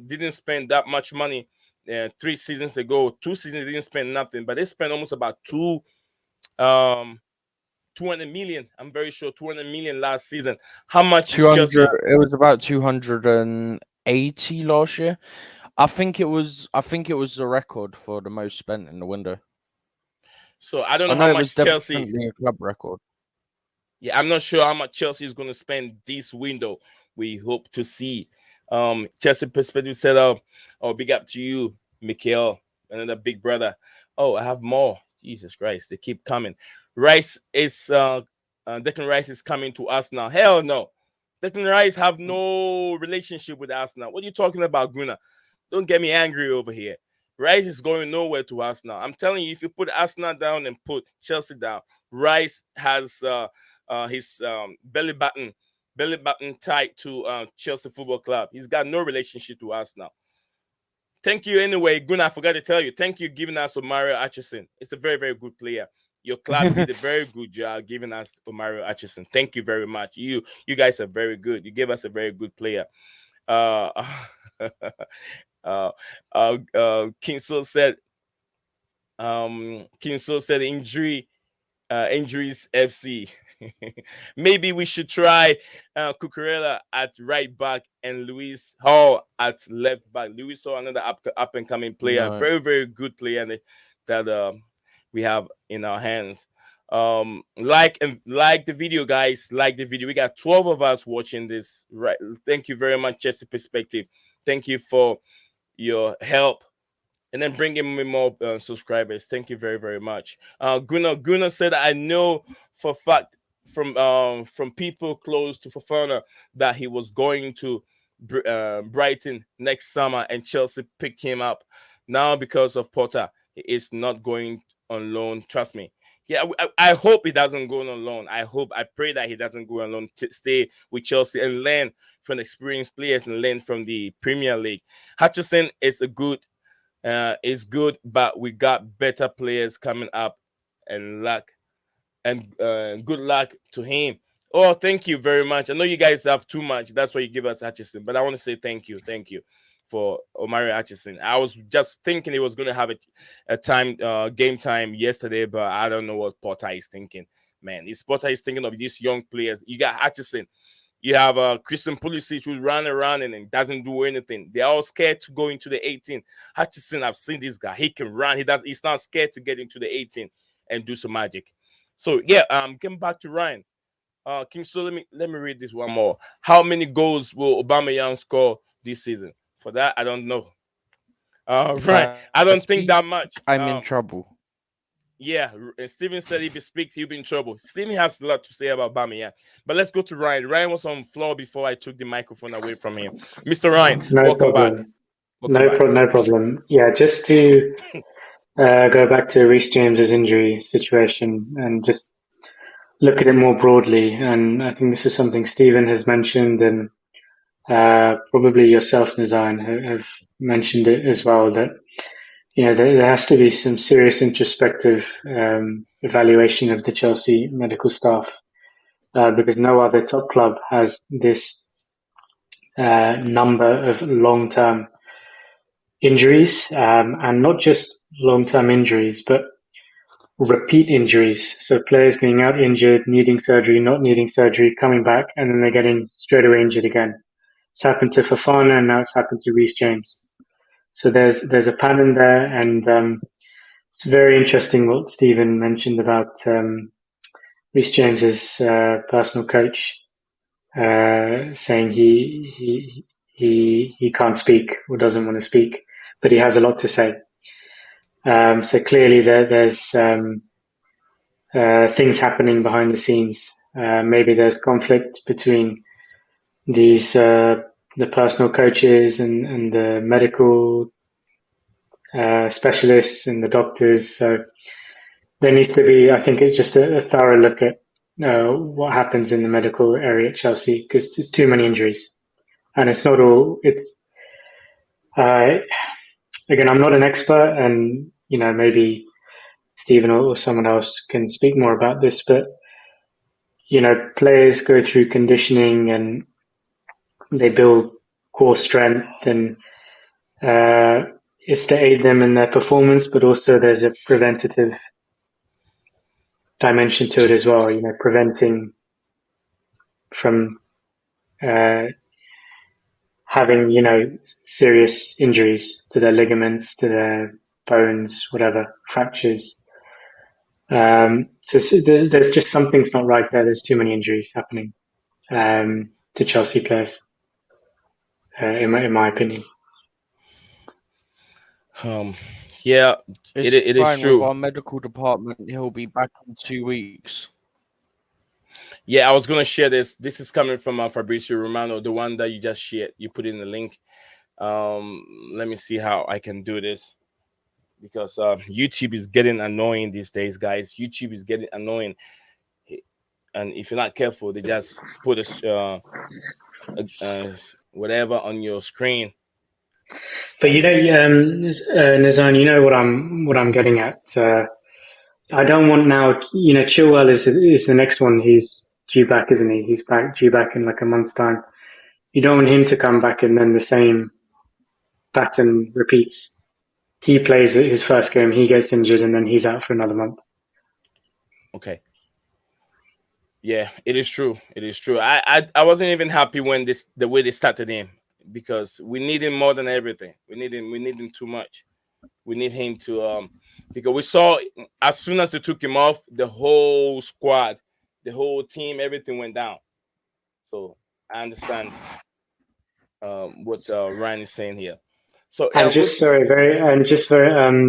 didn't spend that much money 3 seasons ago. 2 seasons they didn't spend nothing, but they spent almost about 200 million. I'm very sure 200 million last season. How much is 200. Chelsea? It was about 280 last year. I think it was the record for the most spent in the window. So I don't I know know how it was much Chelsea. definitely a club record. Yeah, I'm not sure how much Chelsea is going to spend this window. We hope to see. Chelsea Perspective said, "Oh, big up to you, Mikhail, another big brother. Oh, I have more. Jesus Christ, they keep coming. Rice is Declan Rice is coming to us now. Hell no, Declan Rice have no relationship with us now. What are you talking about, Gunnar? Don't get me angry over here. Rice is going nowhere to Arsenal. I'm telling you, if you put Arsenal down and put Chelsea down, Rice has his belly button tied to Chelsea Football Club. He's got no relationship to Arsenal. Thank you anyway, Gunnar. I forgot to tell you. Thank you giving us Mario Atchison. It's a very, very good player. Your club did a very good job giving us Mario Atchison. Thank you very much. You guys are very good. You gave us a very good player. Uh, King said injuries FC. Maybe we should try Cucurella at right back and Luis Hall at left back. Luis Hall, another up and coming player, No. very, very good player that we have in our hands. Like the video, guys. Like the video. We got 12 of us watching this. Right. Thank you very much, Chelsea Perspective. Thank you for your help. And then bringing me more subscribers. Thank you very, very much. Gunnar said, I know for a fact from people close to Fofana that he was going to Brighton next summer, and Chelsea picked him up. Now because of Potter, he is not going on loan. Trust me. Yeah, I hope he doesn't go on loan. I pray that he doesn't go on loan. Stay with Chelsea and learn from experienced players and learn from the Premier League. Hutchison is good, but we got better players coming up, and good luck to him. Oh, thank you very much. I know you guys have too much. That's why you give us Hutchison, but I want to say thank you for Omari Hutchison. I was just thinking he was going to have a game time yesterday, but I don't know what Potter is thinking. Man, Potter is thinking of these young players. You got Hutchison. You have Christian Pulisic who run around and doesn't do anything. They're all scared to go into the 18. Hutchison, I've seen this guy. He can run. He's not scared to get into the 18 and do some magic. So yeah, getting back to Ryan. So let me read this one more. How many goals will Aubameyang score this season? For that, I don't know. Right. I don't think that much. I'm in trouble. Yeah, and Steven said if he speaks, he'll be in trouble. Steven has a lot to say about Bamiyan. But let's go to Ryan. Ryan was on the floor before I took the microphone away from him. Mr. Ryan, No welcome back. problem. Welcome back. No problem. Yeah, just to go back to Reece James's injury situation and just look at it more broadly. And I think this is something Stephen has mentioned, and probably yourself, Nizan, have mentioned it as well. That there has to be some serious introspective evaluation of the Chelsea medical staff because no other top club has this number of long-term injuries, and not just long-term injuries, but repeat injuries. So players being out injured, needing surgery, not needing surgery, coming back, and then they're getting straight away injured again. It's happened to Fofana, and now it's happened to Reece James. So there's a pattern there, and it's very interesting what Stephen mentioned about Reece James's personal coach saying he can't speak or doesn't want to speak, but he has a lot to say. So clearly there's things happening behind the scenes. Maybe there's conflict between these the personal coaches and the medical specialists and the doctors. So there needs to be, I think, it's just a thorough look at what happens in the medical area at Chelsea because it's too many injuries, and it's not all. It's again, I'm not an expert, and maybe Stephen or someone else can speak more about this, but players go through conditioning and they build core strength, and it's to aid them in their performance, but also there's a preventative dimension to it as well. Preventing from having serious injuries to their ligaments, to their bones, whatever, fractures. So there's just something's not right there. There's too many injuries happening to Chelsea players, in my opinion. Yeah, It's it is fine with true. our medical department. He'll be back in 2 weeks. Yeah, I was gonna share this. This is coming from Fabrizio Romano, the one that you just shared. You put in the link. Let me see how I can do this because YouTube is getting annoying these days, guys. YouTube is getting annoying, and if you're not careful, they just put whatever on your screen. But Nizan, you know what I'm getting at. I don't want now. Chilwell is the next one. He's due back, isn't he? He's due back in like a month's time. You don't want him to come back and then the same pattern repeats. He plays his first game, he gets injured, and then he's out for another month. Okay. Yeah, it is true. It is true. I wasn't even happy when the way they started him because we need him more than everything. We need him too much. We need him to because we saw as soon as they took him off, the whole squad, the whole team, everything went down. So I understand what Ryan is saying here. So And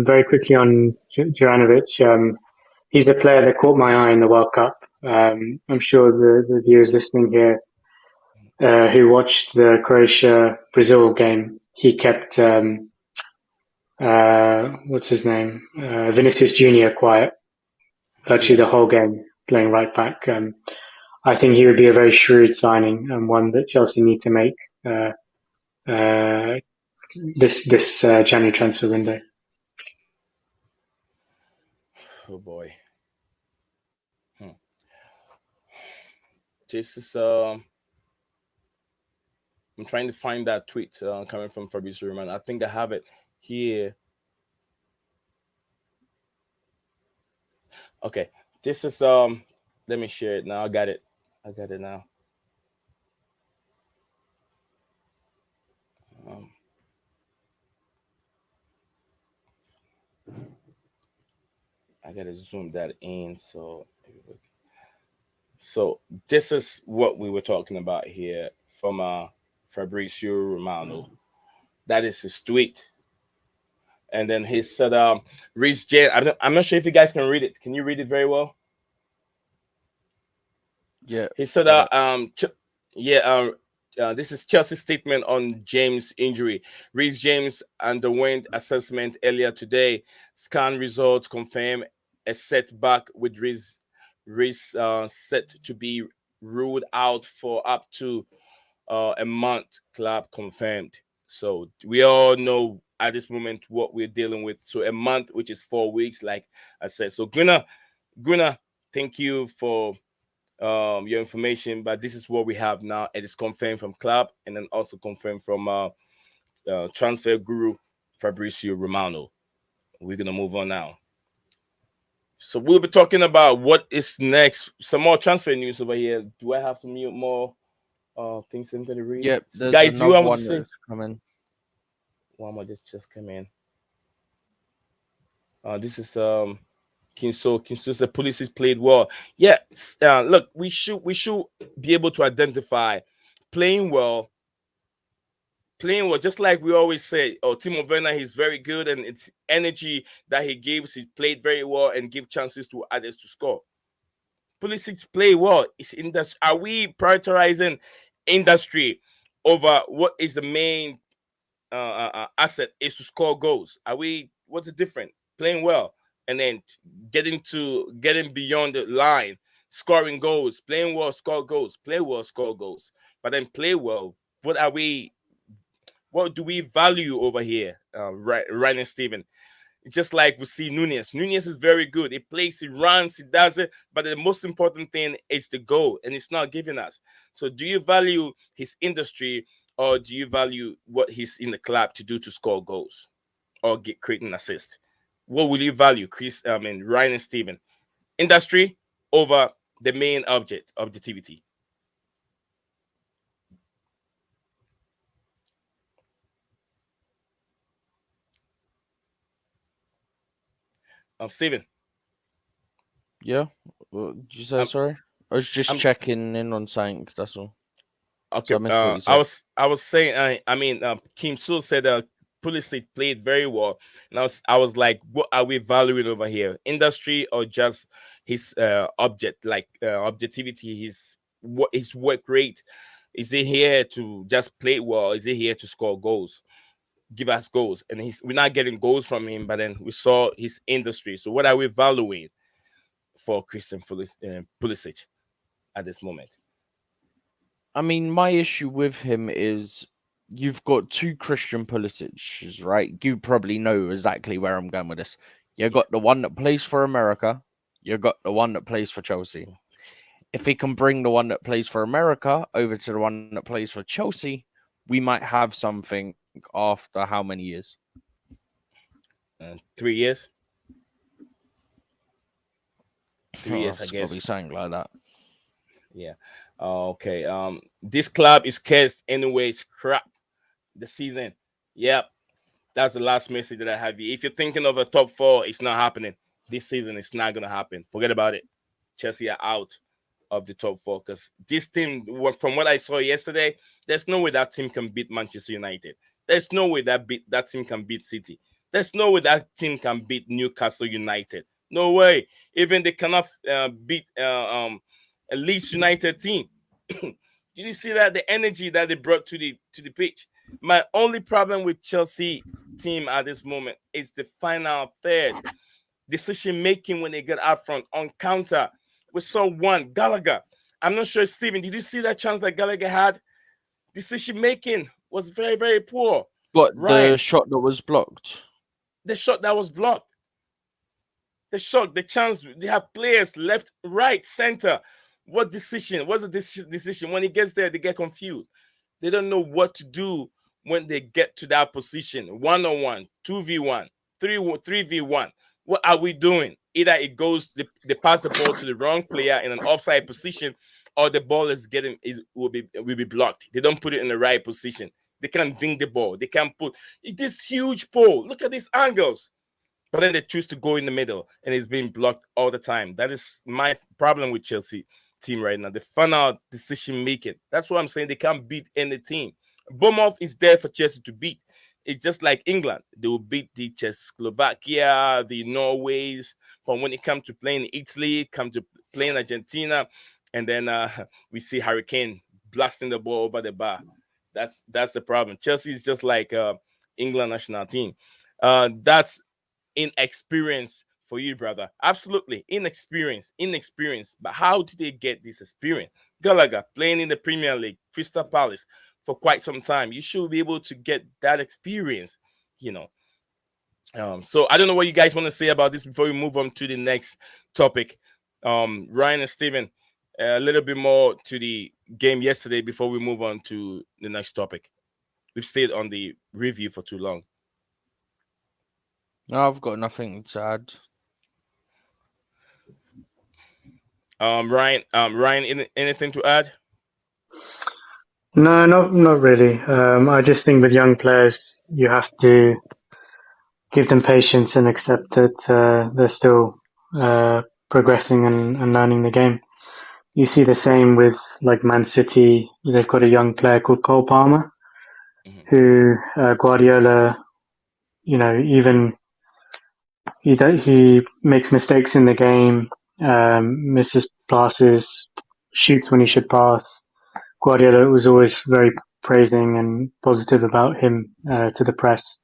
very quickly on Juranovic. He's a player that caught my eye in the World Cup. I'm sure the viewers listening here who watched the Croatia-Brazil game, he kept what's his name, Vinicius Junior quiet virtually the whole game, playing right back. I think he would be a very shrewd signing and one that Chelsea need to make this January transfer window. Oh boy. This is I'm trying to find that tweet coming from Fabrizio Romano. I think I have it here. Okay, this is let me share it now. I got it now. I gotta zoom that in. So this is what we were talking about here from Fabrizio Romano. That is his tweet. And then he said, Reece James. I'm not sure if you guys can read it. Can you read it very well? Yeah. He said, Got it. yeah, this is Chelsea's statement on James' injury. Reece James underwent assessment earlier today. Scan results confirm a setback with Reece set to be ruled out for up to a month. Club confirmed. So we all know at this moment what we're dealing with. So a month, which is 4 weeks, like I said. So Gunnar, thank you for your information, but this is what we have now. It is confirmed from club and then also confirmed from transfer guru Fabrizio Romano. We're gonna move on now. So we'll be talking about what is next. Some more transfer news over here. Do I have some more things I'm gonna read? Yep. There's Guys, do you another have what to one say? that's coming. One more just came in. This is Kinso said police has played well. Yeah, look, we should be able to identify playing well, just like we always say. Oh, Timo Werner, he's very good, and it's energy that he gives. He played very well and give chances to others to score. Pulisic play well. It's in this. Are we prioritizing industry over what is the main asset is to score goals? Are we? What's the difference? Playing well and then getting beyond the line, scoring goals, playing well, score goals, play well, score goals. But then play well. What are we? What do we value over here, Ryan and Steven? Just like we see Nunez. Nunez is very good. He plays, he runs, he does it. But the most important thing is the goal, and it's not giving us. So, do you value his industry, or do you value what he's in the club to do to score goals or create an assist? What will you value, Ryan and Steven? Industry over the main objectivity. Steven. Yeah. What did you say? Um, Sorry. I was just I'm checking in on something. That's all. okay. So I missed what you said. I was saying. Kim Sul said Pulisic played very well, and I was like, what are we valuing over here? Industry or just his objectivity? His work rate? Is he here to just play well? Is he here to score goals? Give us goals, and we're not getting goals from him. But then we saw his industry. So what are we valuing for Christian Pulisic at this moment? I mean, my issue with him is you've got two Christian Pulisic's, right? You probably know exactly where I'm going with this. You got the one that plays for America. You got the one that plays for Chelsea. If he can bring the one that plays for America over to the one that plays for Chelsea, we might have something after how many years? 3 years. 3 years, I It's guess. probably something like that. Yeah. Okay. This club is cursed anyways. Crap. The season. Yep. That's the last message that I have here. If you're thinking of a top 4, it's not happening. This season, it's not gonna happen. Forget about it. Chelsea are out of the top 4 because this team, from what I saw yesterday, there's no way that team can beat Manchester United. There's no way that team can beat City. There's no way that team can beat Newcastle United. No way. Even they cannot beat a Leeds United team. Did you see that the energy that they brought to the pitch? My only problem with Chelsea team at this moment is the final third decision making when they get out front on counter. We saw one Gallagher. I'm not sure, Steven. Did you see that chance that Gallagher had? Decision making was very, very poor. But Ryan, the shot that was blocked. the shot that was blocked. The shot, the chance, they have players left, right, center. What decision? What's the decision? When he gets there, they get confused. They don't know what to do when they get to that position. 1-on-1, 2v1, 3v1. What are we doing? Either it goes, they pass the ball to the wrong player in an offside position, or the ball will be blocked. They don't put it in the right position. They can't ding the ball. They can't put this huge pole. Look at these angles. But then they choose to go in the middle, and it's being blocked all the time. That is my problem with Chelsea team right now. The final decision making. That's what I'm saying. They can't beat any team. Bournemouth is there for Chelsea to beat. it's just like England. They will beat the Czechoslovakia, the Norways. But when it comes to playing Italy, come to playing Argentina, and then we see Hurricane blasting the ball over the bar. That's the problem. Chelsea is just like England national team. That's inexperience for you, brother. Absolutely inexperience. But how did they get this experience? Gallagher playing in the Premier League, Crystal Palace for quite some time. You should be able to get that experience, you know. So I don't know what you guys want to say about this before we move on to the next topic. Ryan and Steven, a little bit more to the game yesterday before we move on to the next topic. We've stayed on the review for too long. No, I've got nothing to add. Ryan, anything to add? No, not really. I just think with young players, you have to give them patience and accept that they're still progressing and learning the game. You see the same with like Man City. They've got a young player called Cole Palmer, who Guardiola, even he makes mistakes in the game, misses passes, shoots when he should pass. Guardiola was always very praising and positive about him to the press.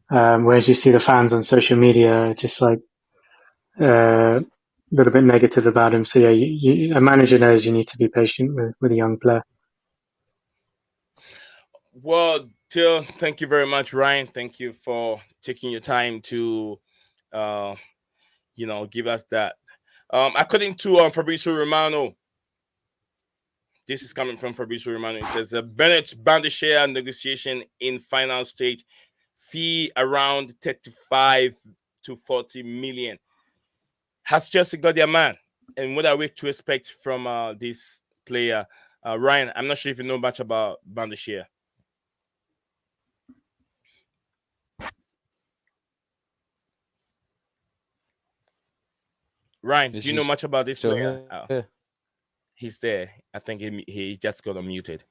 Whereas you see the fans on social media just like a little bit negative about him. So yeah, a manager knows you need to be patient with a young player. Well, Till, thank you very much, Ryan. Thank you for taking your time to, give us that. According to Fabrizio Romano, this is coming from Fabrizio Romano. It says Bennett Badiashile negotiation in final stage, fee around 35 to 40 million. Has Chelsea got their man? And what are we to expect from this player? Ryan, I'm not sure if you know much about Badiashile. Ryan, do you know much about this player? He's there. I think he just got unmuted.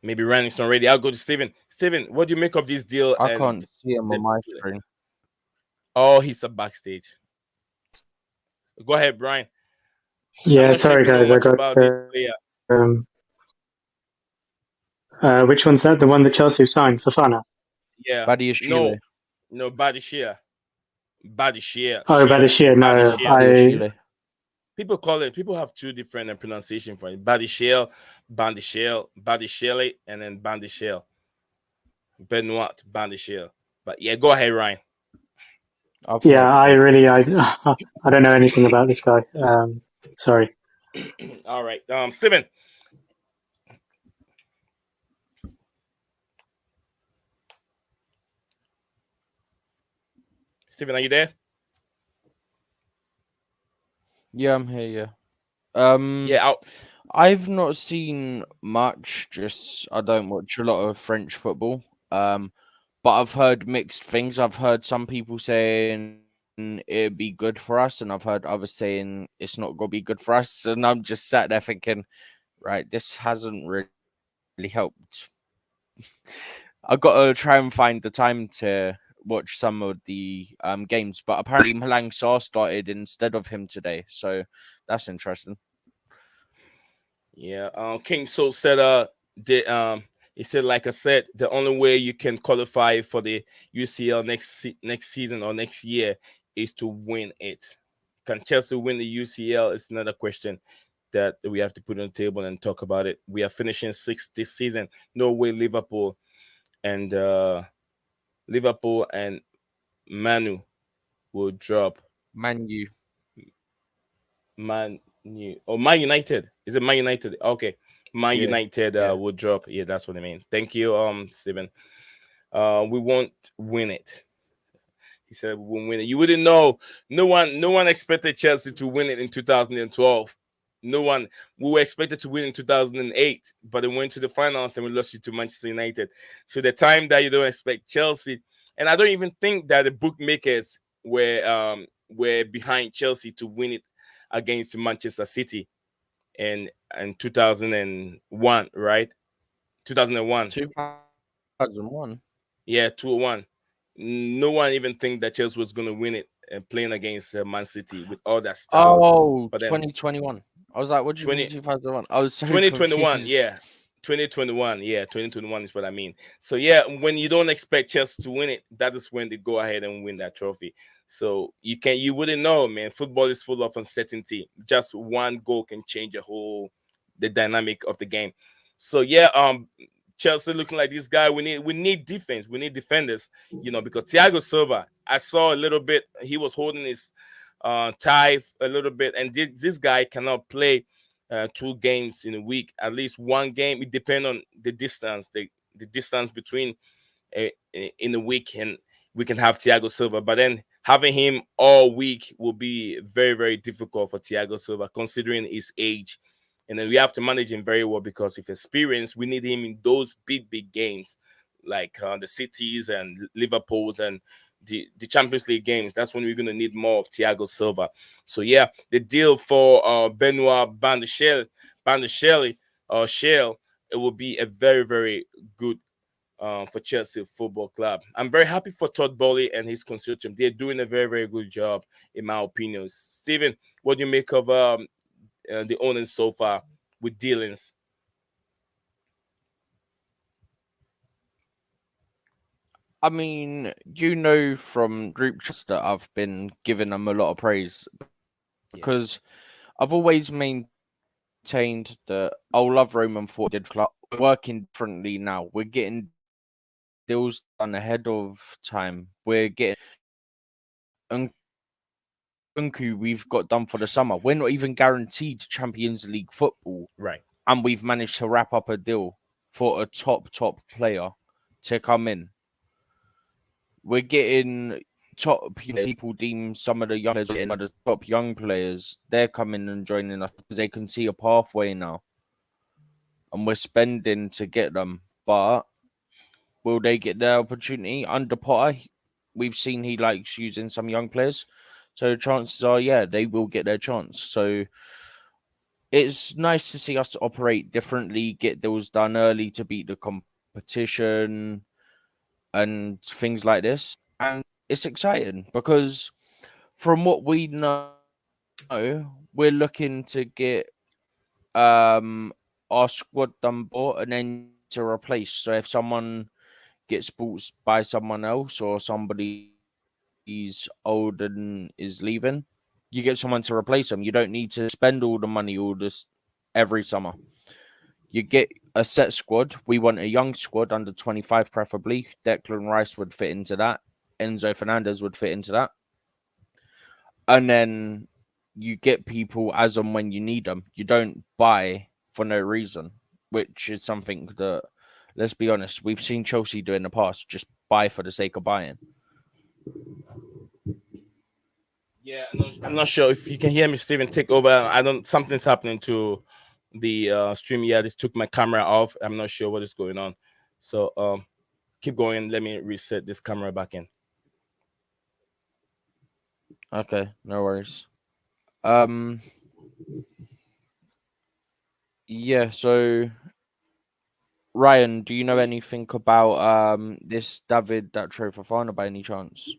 Maybe Ryan is not ready. I'll go to Steven. Steven, what do you make of this deal? I can't see him on my screen. Oh, he's a backstage. Go ahead, Brian. Yeah, sorry guys, I got which one's that? The one that Chelsea signed, Fofana? Yeah. Badiashile. No, Badiashile. Badiashile. Oh, Badiashile. No, Badiashile. People have two different pronunciation for it. Badiashile, Badiashile, and then Badiashile. Benoit, Badiashile. But yeah, go ahead, Ryan. Yeah, I don't know anything about this guy. Sorry. All right. Steven. Steven, are you there? Yeah, I'm here, yeah. I've not seen much, just I don't watch a lot of French football. But I've heard mixed things. I've heard some people saying it'd be good for us, and I've heard others saying it's not gonna be good for us. And I'm just sat there thinking, right, this hasn't really helped. I've got to try and find the time to watch some of the games, but apparently Malang Sarr started instead of him today, so that's interesting. Yeah, King Soul said he said, like I said, the only way you can qualify for the UCL next season or next year is to win it. Can Chelsea win the UCL? It's another question that we have to put on the table and talk about it. We are finishing 6th this season. No way Liverpool and Manu will drop. Man United. Is it Man United? Okay. United will drop. Yeah, that's what I mean. Thank you, Steven. We won't win it. He said we won't win it. You wouldn't know. No one expected Chelsea to win it in 2012. No one. We were expected to win in 2008, but it went to the finals and we lost it to Manchester United. So the time that you don't expect Chelsea, and I don't even think that the bookmakers were behind Chelsea to win it against Manchester City in 2001, right? 2001. 2001. Yeah, 2-1. No one even think that Chelsea was going to win it playing against Man City with all that stuff. Oh, But then 2021. I was like, what do you mean 20, 2001? I was so 2021, confused. yeah. 2021, yeah, 2021 is what I mean. So yeah, when you don't expect Chelsea to win it, that is when they go ahead and win that trophy. So you wouldn't know, man. Football is full of uncertainty. Just one goal can change the dynamic of the game. So yeah, Chelsea looking like this guy. We need defense. We need defenders. Because Thiago Silva, I saw a little bit. He was holding his tie a little bit, and this guy cannot play 2 games in a week. At least one game. It depends on the distance, the distance between in a week, and we can have Thiago Silva. But then having him all week will be very, very difficult for Thiago Silva, considering his age. And then we have to manage him very well because of experience. We need him in those big, big games, like the Cities and Liverpools and the Champions League games. That's when we're going to need more of Thiago Silva. So yeah, the deal for Benoit Badiashile, Shell, it will be a very, very good for Chelsea Football Club. I'm very happy for Todd Bowley and his consortium. They're doing a very, very good job, in my opinion. Steven, what do you make of the owners so far with dealings? I mean, from group chats that I've been giving them a lot of praise Yeah. because I've always maintained that I'll love Roman for did club. We're working differently now. We're getting deals done ahead of time. We're getting Unku we've got done for the summer. We're not even guaranteed Champions League football, Right. and we've managed to wrap up a deal for a top player to come in. We're getting top people deem some of the young players getting the top young players. They're coming and joining us because they can see a pathway now, and we're spending to get them. But will they get their opportunity under Potter? We've seen he likes using some young players, so chances are, yeah, they will get their chance. So it's nice to see us operate differently, get deals done early to beat the competition and things like this. And it's exciting because from what we know, we're looking to get our squad done bought and then to replace. So if someone gets bought by someone else or somebody's old and is leaving, you get someone to replace them. You don't need to spend all the money all this every summer. You get a set squad. We want a young squad under 25, preferably. Declan Rice would fit into that. Enzo Fernandez would fit into that. And then you get people as and when you need them. You don't buy for no reason, which is something that, let's be honest, we've seen Chelsea do in the past. Just buy for the sake of buying. Yeah, I'm not sure if you can hear me, Steven. Take over. I don't. Something's happening to the stream. Yeah, this took my camera off. I'm not sure what is going on. So keep going. Let me reset this camera back in. Okay, no worries. Yeah, so Ryan, do you know anything about this David that Fofana by any chance?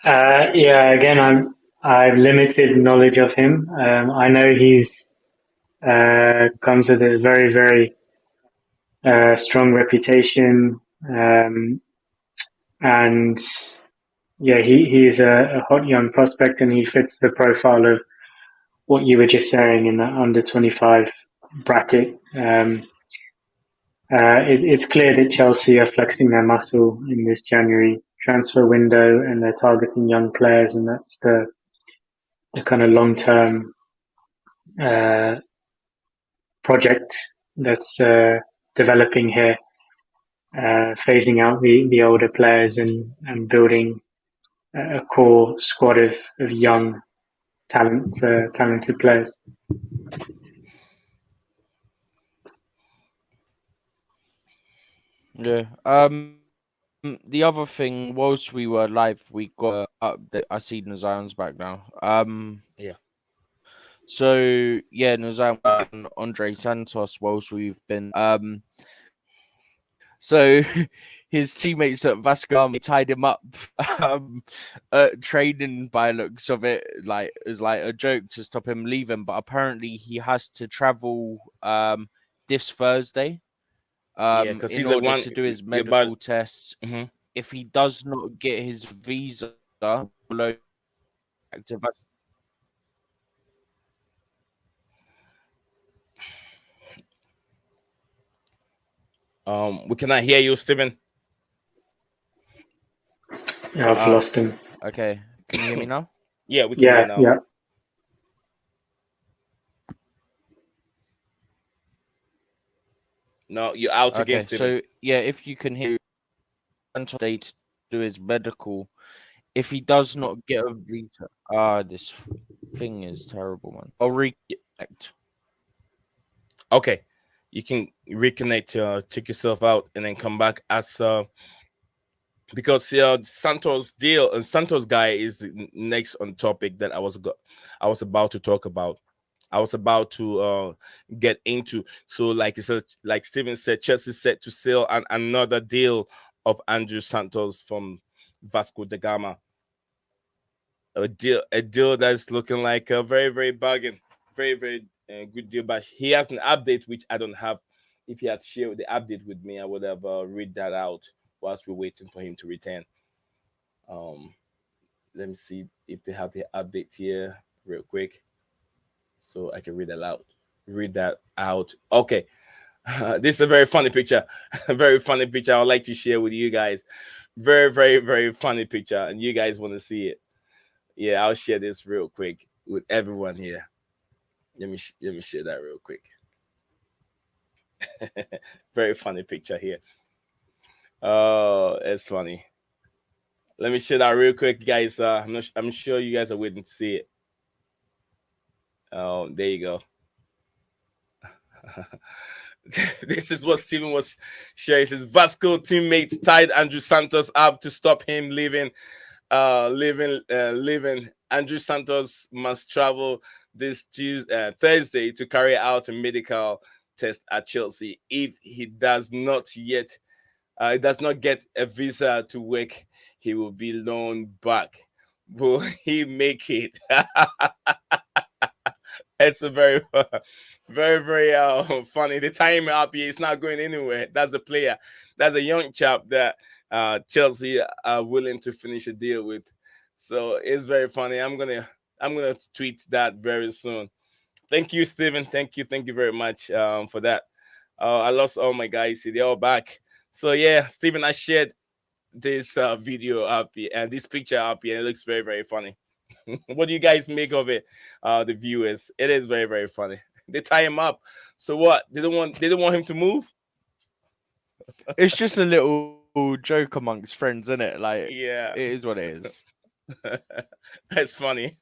Yeah, again, I've limited knowledge of him. I know he's comes with a very, very strong reputation, and yeah, he's a hot young prospect, and he fits the profile of what you were just saying in that under 25 bracket. It's clear that Chelsea are flexing their muscle in this January transfer window, and they're targeting young players, and that's the kind of long term project that's developing here, phasing out the older players and building a core squad of young talented players. Yeah. The other thing, whilst we were live, we got update. I see Zion's back now. Yeah. So yeah, Nuzan and Andrey Santos whilst we've been so his teammates at Vasco tied him up at training by looks of it, like as like a joke to stop him leaving. But apparently he has to travel this Thursday because in he's the order one to do his about. medical tests. Mhm. If he does not get his visa, below active. We cannot hear you, Stephen. Yeah, I've lost him. Okay, can you hear me now? Yeah, we can hear now. Yeah. No, you're out Okay, again, Stephen. so yeah, if you can hear today to do his medical, if he does not get a visa, this thing is terrible, man. I'll reconnect. Okay, you can reconnect, check yourself out, and then come back as because Santos deal and Santos guy is the next on topic that I was about to talk about. I was about to get into. So, like you said, like Steven said, Chelsea set to sell another deal of Andrew Santos from Vasco da Gama. A deal that's looking like a very, very bargain, very, very good deal. But he has an update which I don't have. If he had shared the update with me, I would have read that out whilst we're waiting for him to return. Let me see if they have the update here real quick, so I can read that out. Read that out. Okay, this is a very funny picture. A very funny picture. I would like to share with you guys. Very, very, very funny picture, and you guys want to see it. Yeah, I'll share this real quick with everyone here. Let me share that real quick. Very funny picture here. Oh, it's funny. Let me share that real quick, guys. I'm sure you guys are waiting to see it. Oh, there you go. This is what Steven was sharing. His Vasco teammate tied Andrew Santos up to stop him leaving. Leaving. Andrew Santos must travel this Thursday to carry out a medical test at Chelsea. If he does not get a visa to work, he will be loaned back. Will he make it? It's a very, very, very funny. The time up here, it's not going anywhere. That's a player. That's a young chap that Chelsea are willing to finish a deal with. So it's very funny. I'm gonna tweet that very soon. Thank you, Steven. Thank you very much for that. I lost all my guys. They're all back. So yeah, Steven, I shared this video up here and this picture up here. It looks very, very funny. What do you guys make of it, the viewers? It is very, very funny. They tie him up. So what? They don't want him to move. It's just a little joke amongst friends, isn't it? Like, Yeah, it is what it is. That's funny.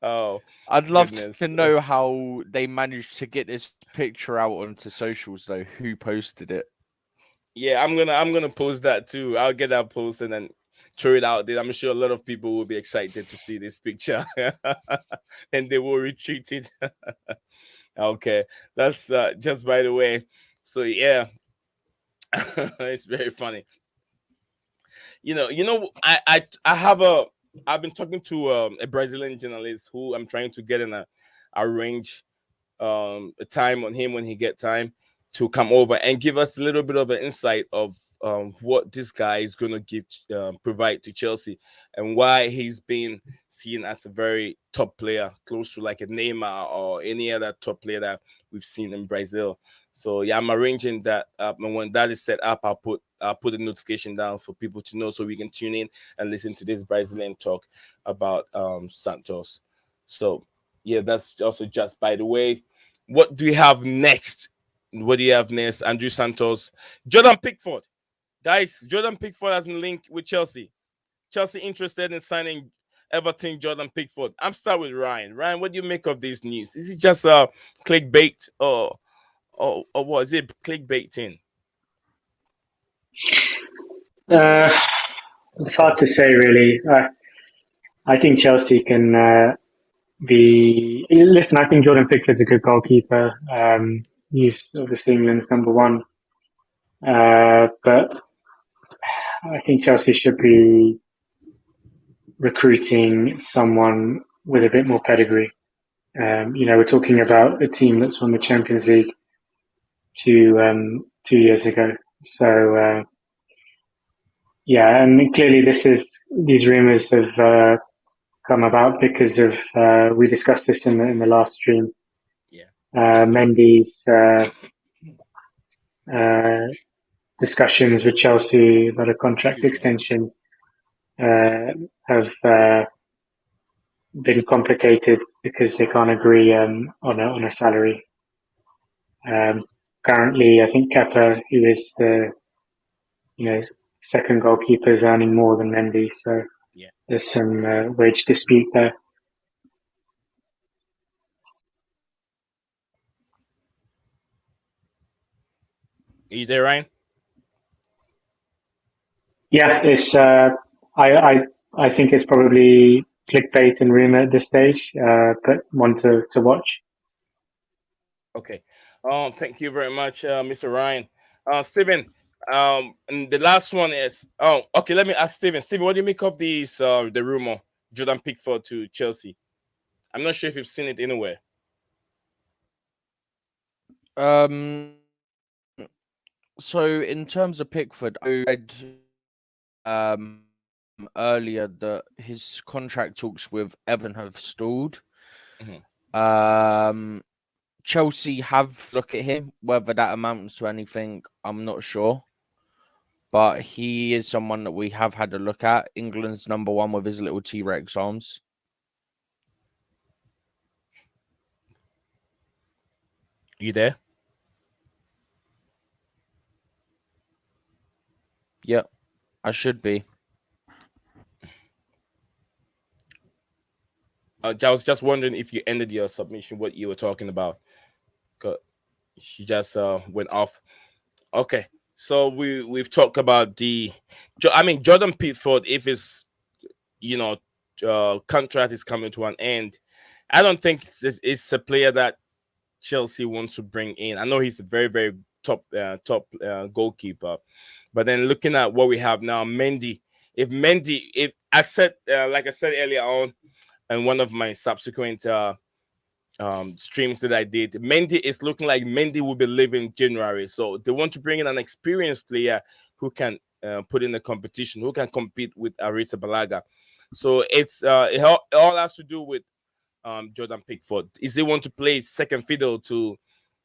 Oh, I'd love goodness. to know how they managed to get this picture out onto socials, though. Who posted it? Yeah, I'm gonna post that too. I'll get that post and then throw it out there. I'm sure a lot of people will be excited to see this picture, and they will retweet it. Okay, that's just by the way. So yeah, it's very funny. I've been talking to a Brazilian journalist who I'm trying to get in arrange a time on him when he get time to come over and give us a little bit of an insight of what this guy is going to provide to Chelsea and why he's been seen as a very top player, close to like a Neymar or any other top player that we've seen in Brazil. So yeah, I'm arranging that up, and when that is set up, I'll put a notification down for people to know so we can tune in and listen to this Brazilian talk about Santos. So yeah, that's also just by the way. What do you have next? What do you have next? Andrew Santos, Jordan Pickford. Guys, Jordan Pickford has been linked with Chelsea. Chelsea interested in signing Everton Jordan Pickford. I'm start with Ryan. Ryan, what do you make of this news? Is it just clickbait or what is it clickbaiting? It's hard to say, really. I think Chelsea can Listen, I think Jordan Pickford's a good goalkeeper. He's obviously England's number one. But I think Chelsea should be recruiting someone with a bit more pedigree. We're talking about a team that's won the Champions League 2 years ago. So, and clearly these rumours have come about because of, we discussed this in the last stream. Yeah. Mendy's discussions with Chelsea about a contract extension have been complicated because they can't agree on a salary. Currently, I think Kepa, who is the second goalkeeper, is earning more than Mendy, so there's some wage dispute there. Are you there, Ryan? Yeah, it's I think it's probably clickbait and rumor at this stage, but one to watch. Okay. Thank you very much, Mr. Ryan. Stephen, and the last one is okay. Let me ask Stephen. Stephen, what do you make of these the rumor Jordan Pickford to Chelsea? I'm not sure if you've seen it anywhere. So in terms of Pickford, I read earlier that his contract talks with Everton have stalled. Mm-hmm. Chelsea have looked at him. Whether that amounts to anything, I'm not sure. But he is someone that we have had a look at. England's number one with his little T-Rex arms. You there? Yep, I should be. I was just wondering if you ended your submission, what you were talking about. She just went off. Okay, so we've talked about Jordan Pickford. If his contract is coming to an end, I don't think it's a player that Chelsea wants to bring in. I know he's a very, very top goalkeeper, but then looking at what we have now, Mendy. If I said like I said earlier on, and one of my subsequent streams that I did, Mendy is looking like Mendy will be leaving January. So they want to bring in an experienced player who can put in the competition, who can compete with Arisa Balaga. So it all has to do with Jordan Pickford. Is they want to play second fiddle to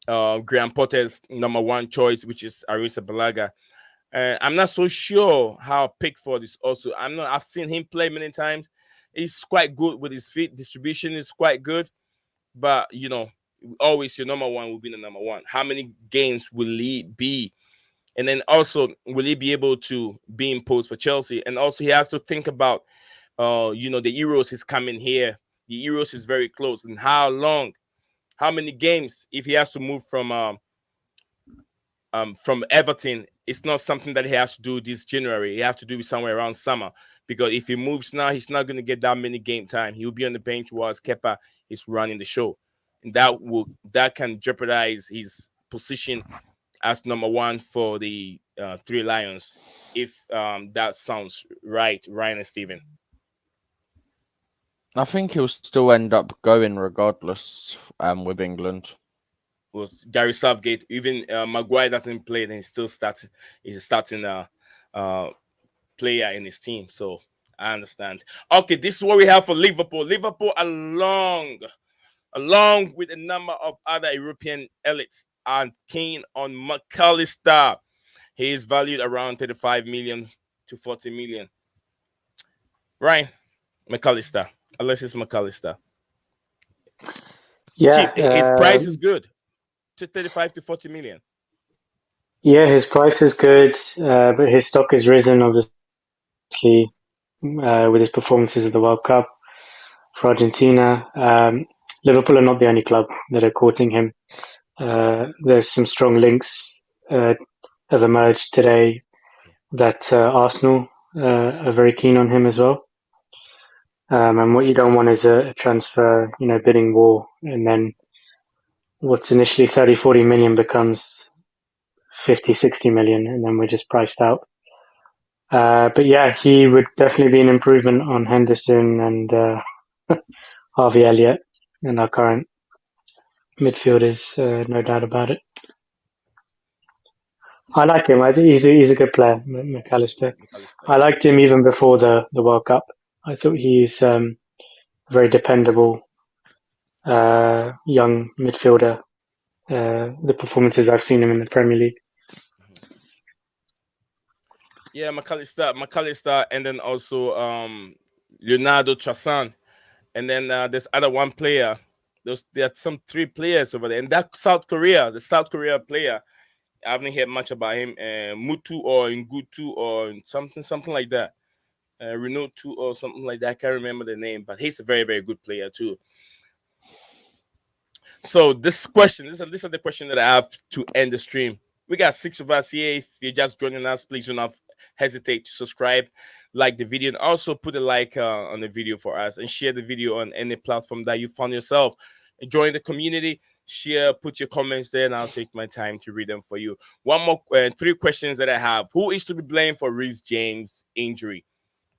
Graham Potter's number one choice, which is Arisa Balaga. I'm not so sure how Pickford is also. I've seen him play many times. He's quite good with his feet. Distribution is quite good. But, always your number one will be the number one. How many games will he be? And then also, will he be able to be imposed for Chelsea? And also, he has to think about, the Euros is coming here. The Euros is very close. And how long? How many games? If he has to move from Everton, it's not something that he has to do this January. He has to do it somewhere around summer. Because if he moves now, he's not going to get that many game time. He will be on the bench whilst Kepa is running the show. And that can jeopardize his position as number one for the Three Lions, if that sounds right, Ryan and Steven. I think he'll still end up going regardless with England. Well, Gary Southgate, even Maguire doesn't play, and he's still starting. He's a starting player in his team. So I understand. Okay, this is what we have for Liverpool. Liverpool, along with a number of other European elites, are keen on McAllister. He is valued around 35 million to 40 million. Ryan, McAllister. Alexis McAllister. Yeah. His price is good. To 35 to 40 million. Yeah, his price is good, but his stock has risen, obviously, with his performances at the World Cup for Argentina. Liverpool are not the only club that are courting him. There's some strong links have emerged today that Arsenal are very keen on him as well. And what you don't want is a transfer, bidding war, and then what's initially 30, 40 million becomes 50, 60 million, and then we're just priced out. But yeah, he would definitely be an improvement on Henderson and Harvey Elliott in our current midfielders, no doubt about it. I like him. I think he's a good player, McAllister. I liked him even before the World Cup. I thought he's very dependable young midfielder. The performances I've seen him in the Premier League. Yeah, McAllister, and then also Leonardo Trossard, and then there's other one player. There are some 3 players over there, and that the South Korea player. I haven't heard much about him. Mutu or Ngutu or something like that. Renault 2 or something like that. I can't remember the name, but he's a very, very good player too. So this is the question that I have to end the stream. We got 6 of us here. If you're just joining us, please do not hesitate to subscribe, like the video, and also put a like on the video for us, and share the video on any platform that you found yourself. Join the community, share, put your comments there, and I'll take my time to read them for you. One more, 3 questions that I have. Who is to be blamed for Reece James' injury?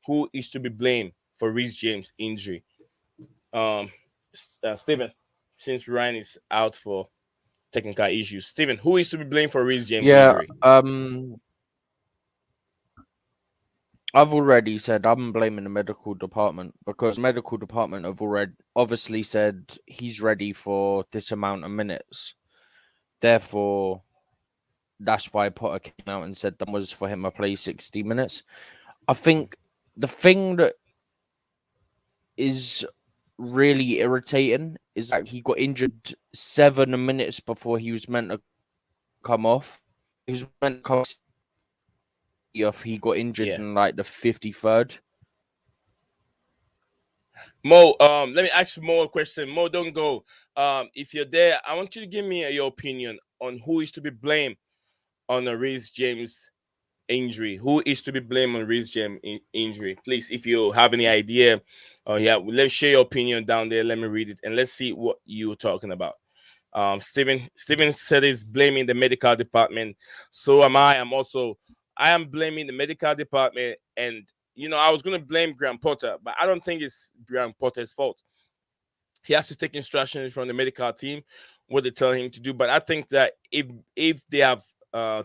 Who is to be blamed for Reece James' injury? Stephen, since Ryan is out for technical issues. Stephen, who is to be blamed for Reece James' injury? I've already said I'm blaming the medical department, because the medical department have already obviously said he's ready for this amount of minutes. Therefore, that's why Potter came out and said that was for him to play 60 minutes. I think the thing that is really irritating is that he got injured 7 minutes before he was meant to come off. He was meant to come off. He got injured in like the 53rd. Mo, let me ask you more question. Mo, don't go. If you're there, I want you to give me your opinion on who is to be blamed on the Reece James injury. Who is to be blamed on Reece James injury? Please, if you have any idea, let's share your opinion down there. Let me read it and let's see what you're talking about. Steven said he's blaming the medical department. So am I. I am blaming the medical department, and I was gonna blame Graham Potter, but I don't think it's Graham Potter's fault. He has to take instructions from the medical team, what they tell him to do. But I think that if they have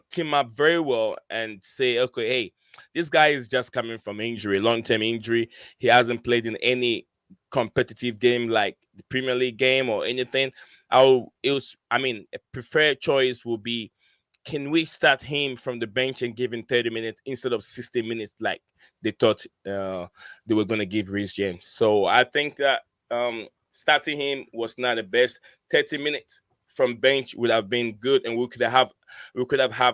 team up very well and say, okay, hey, this guy is just coming from injury, long-term injury. He hasn't played in any competitive game like the Premier League game or anything. A preferred choice will be, can we start him from the bench and give him 30 minutes instead of 60 minutes like they thought they were going to give Reece James? So I think that starting him was not the best. 30 minutes from bench would have been good, and we could have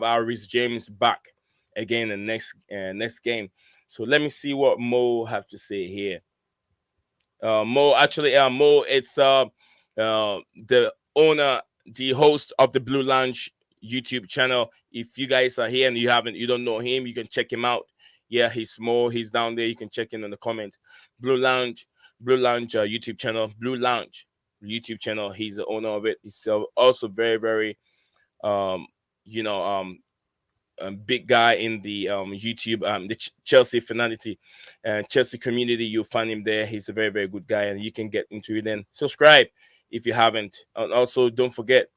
our Reece James back again in the next game. So let me see what Mo have to say here. Mo, it's the owner, the host of the Blue Lounge YouTube channel. If you guys are here and you don't know him, you can check him out. Yeah, he's Mo. He's down there. You can check in on the comments. Blue Lounge YouTube channel. Blue Lounge YouTube channel. He's the owner of it. He's also very, very, big guy in the YouTube, the Chelsea fanatics and Chelsea community. You'll find him there. He's a very, very good guy, and you can get into it and subscribe if you haven't. And also, don't forget,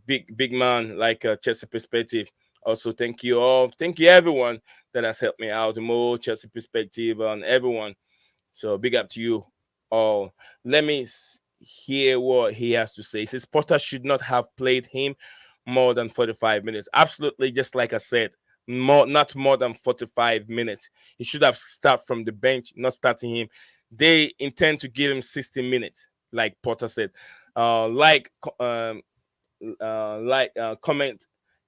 big man like Chelsea Perspective. Also, thank you all. Thank you everyone that has helped me out. Mo, Chelsea Perspective, and everyone. So big up to you all. Let me hear what he has to say. He says Potter should not have played him more than 45 minutes. Absolutely, just like I said, not more than 45 minutes. He should have started from the bench, not starting him. They intend to give him 60 minutes, like Potter said. Comment,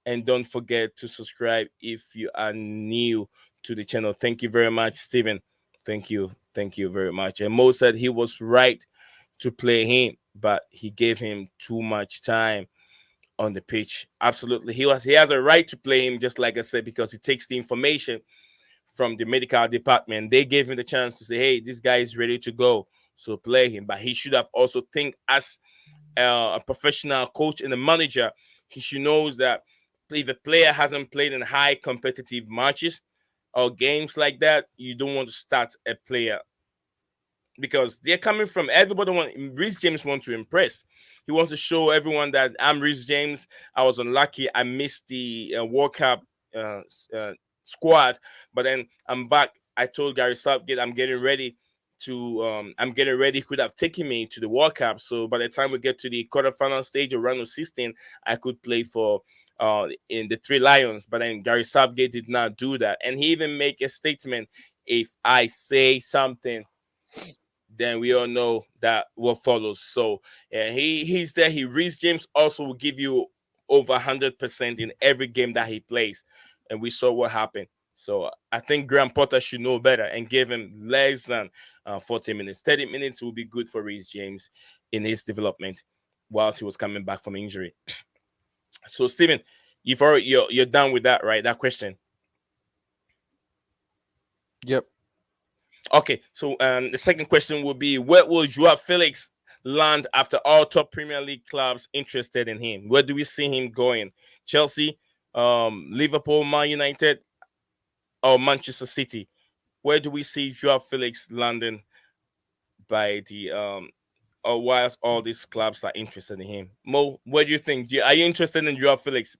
and don't forget to subscribe if you are new to the channel. Thank you very much, Stephen. Thank you very much. And Mo said he was right to play him, but he gave him too much time on the pitch. Absolutely, he has a right to play him, just like I said, because he takes the information from the medical department. They gave him the chance to say, hey, this guy is ready to go, so play him. But he should have also think as a professional coach and a manager. He should knows that if a player hasn't played in high competitive matches or games like that, you don't want to start a player because they're coming from everybody. Reece James wants to impress. He wants to show everyone that I'm Reece James. I was unlucky. I missed the World Cup squad, but then I'm back. I told Gary Southgate I'm getting ready to. I'm getting ready. He could have taken me to the World Cup. So by the time we get to the quarterfinal stage of round of 16, I could play for in the Three Lions. But then Gary Southgate did not do that, and he even make a statement: if I say something, then we all know that what follows. So he's there. Reece James also will give you over 100% in every game that he plays, and we saw what happened. So I think Graham Potter should know better and give him less than 40 minutes. 30 minutes will be good for Reece James in his development whilst he was coming back from injury. So Stephen, you're done with that, right? That question. Yep. Okay, so the second question will be: where will Joao Felix land after all top Premier League clubs interested in him? Where do we see him going? Chelsea, Liverpool, Man United, or Manchester City? Where do we see Joao Felix landing by the or whilst all these clubs are interested in him? Mo, what do you think? Are you interested in Joao Felix?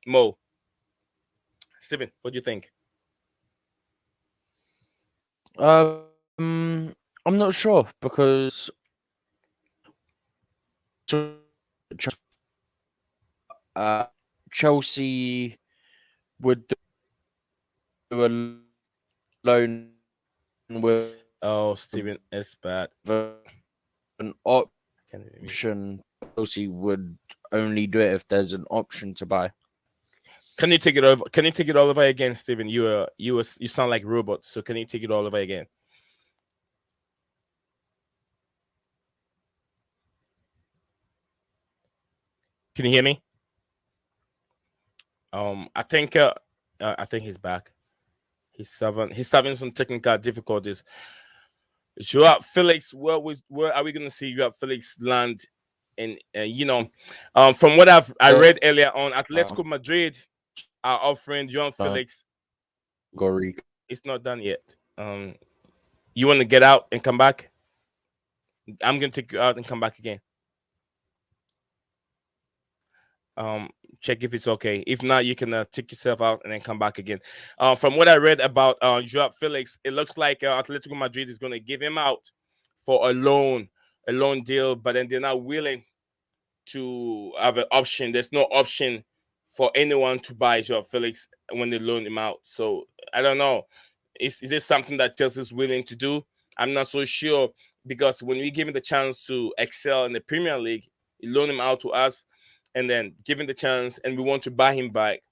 Mo, Stephen, what do you think? I'm not sure because Chelsea would do a loan with Oh, Stephen, it's bad. an option. Chelsea would only do it if there's an option to buy. Can you take it over? Can you take it all over again, Stephen? You sound like robots. So can you take it all over again? Can you hear me? I think he's back. He's having some technical difficulties. Joao Felix, where are we going to see Joao Felix land? And from what I read earlier on, Atletico Madrid are offering Joao Felix. It's not done yet. You want to get out and come back? I'm going to take you out and come back again. Check if it's okay. If not, you can take yourself out and then come back again. From what I read about Joao Felix, it looks like Atletico Madrid is going to give him out for a loan deal, but then they're not willing to have an option. There's no option for anyone to buy Joao Felix when they loan him out. So I don't know. Is this something that Chelsea is willing to do? I'm not so sure, because when we give him the chance to excel in the Premier League, you loan him out to us, and then given the chance and we want to buy him back,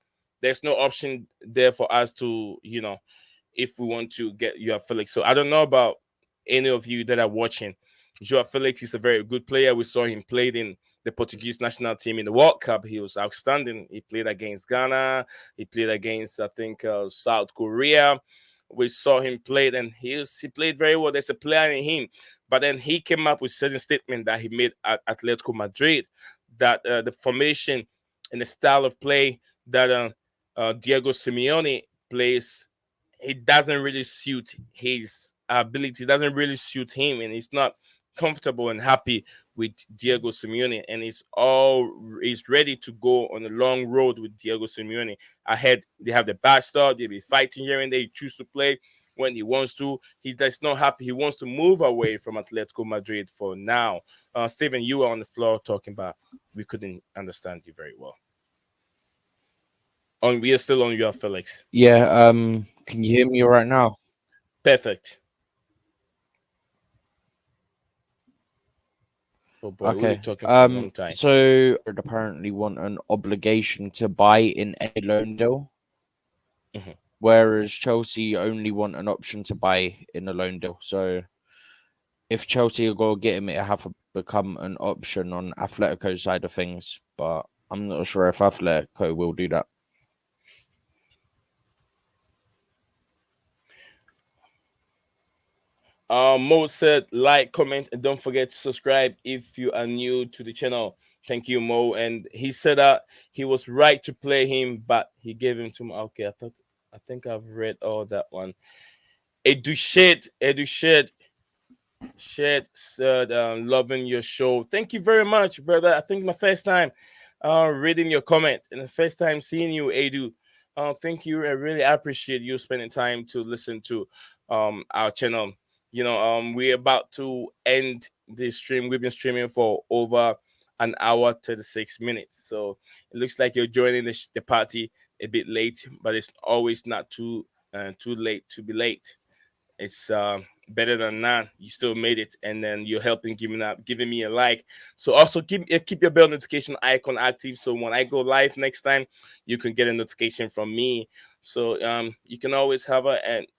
there's no option there for us to, if we want to get Joao Felix. So I don't know about any of you that are watching. Joao Felix is a very good player. We saw him played in the Portuguese national team in the World Cup. He was outstanding. He played against Ghana. He played against, I think, South Korea. We saw him play, and he played very well. There's a player in him. But then he came up with certain statement that he made at Atletico Madrid, that the formation and the style of play that Diego Simeone plays, it doesn't really suit his ability. It doesn't really suit him, and he's not comfortable and happy with Diego Simeone, and he's ready to go on a long road with Diego Simeone. Ahead, they have the bad start. They'll be fighting here and there. He chooses to play when he wants to. He's not happy. He wants to move away from Atletico Madrid for now. Stephen, you were on the floor talking about. We couldn't understand you very well. We are still on your Felix. Yeah. Can you hear me right now? Perfect. Oh boy, Okay. we'll be talking for a long time. So apparently want an obligation to buy in a loan deal, whereas Chelsea only want an option to buy in a loan deal. So if Chelsea will go get him, it have to become an option on Atletico's side of things. But I'm not sure if Atletico will do that. Mo said like, comment, and don't forget to subscribe if you are new to the channel. Thank you, Mo. And he said that he was right to play him, but he gave him to okay. I think I've read all that one. Edu Shed said, loving your show. Thank you very much, brother. I think my first time reading your comment and the first time seeing you, Edu. Thank you. I really appreciate you spending time to listen to our channel. We're about to end this stream. We've been streaming for over an hour, 36 minutes. So it looks like you're joining the party a bit late, but it's always not too late to be late. It's better than none. You still made it, and then you're helping giving me a like. So also keep your bell notification icon active, so when I go live next time, you can get a notification from me. So you can always have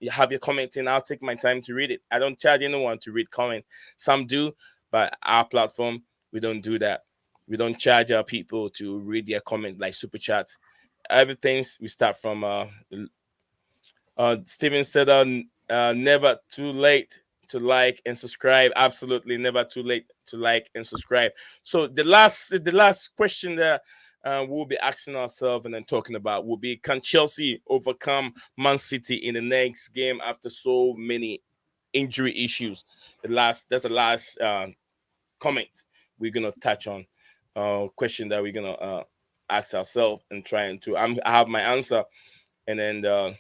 your comment in. I'll take my time to read it. I don't charge anyone to read comment. Some do, but our platform, we don't do that. We don't charge our people to read their comment like super chats. Everything we start from Steven said, never too late to like and subscribe. Absolutely, never too late to like and subscribe. So the last question that we'll be asking ourselves and then talking about will be: can Chelsea overcome Man City in the next game after so many injury issues? That's the last comment we're gonna touch on. Question that we're gonna ask ourselves and trying to. I have my answer, and then.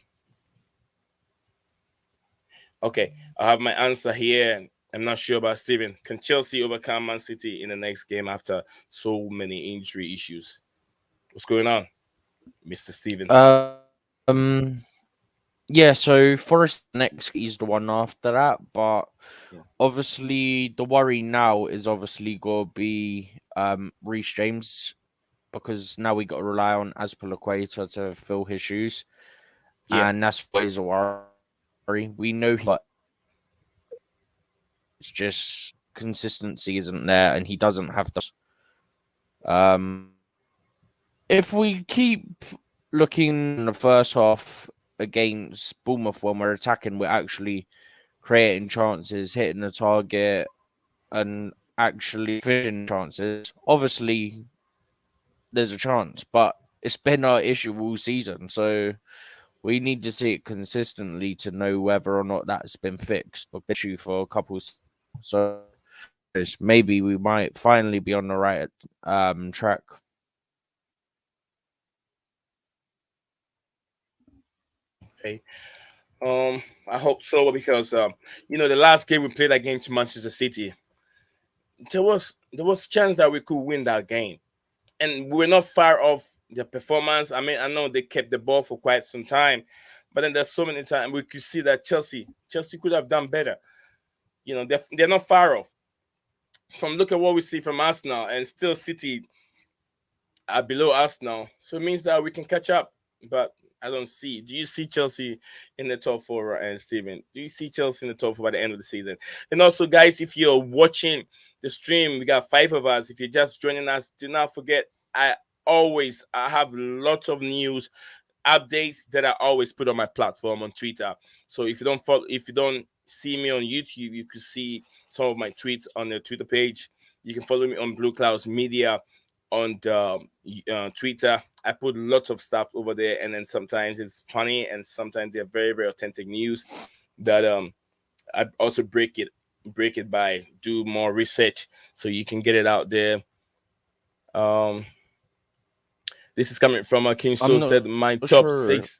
Okay, I have my answer here. I'm not sure about Steven. Can Chelsea overcome Man City in the next game after so many injury issues? What's going on, Mr. Steven? Yeah, so Forest next is the one after that, but obviously the worry now is obviously going to be Reece James, because now we got to rely on Azpilicueta to fill his shoes, and that's always a worry. We know it's just consistency isn't there, and he doesn't have the. If we keep looking in the first half against Bournemouth when we're attacking, we're actually creating chances, hitting the target, and actually finishing chances. Obviously, there's a chance, but it's been our issue all season, so we need to see it consistently to know whether or not that's been fixed. But issue for a couple, so maybe we might finally be on the right track. Okay. I hope so, because the last game we played against Manchester City, there was chance that we could win that game, and we're not far off the performance. I mean, I know they kept the ball for quite some time, but then there's so many times we could see that Chelsea could have done better. They're not far off. From look at what we see from Arsenal, and still City are below us now, so it means that we can catch up. But I don't see. Do you see Chelsea in the top four? And Steven, do you see Chelsea in the top four by the end of the season? And also, guys, if you're watching the stream, we got 5 of us. If you're just joining us, do not forget. I have lots of news updates that I always put on my platform on Twitter. So if you don't see me on YouTube, you can see some of my tweets on the Twitter page. You can follow me on Blue Clouds Media on Twitter. I put lots of stuff over there, and then sometimes it's funny, and sometimes they're very, very authentic news that I also break it by do more research so you can get it out there. This is coming from King So said my top 6.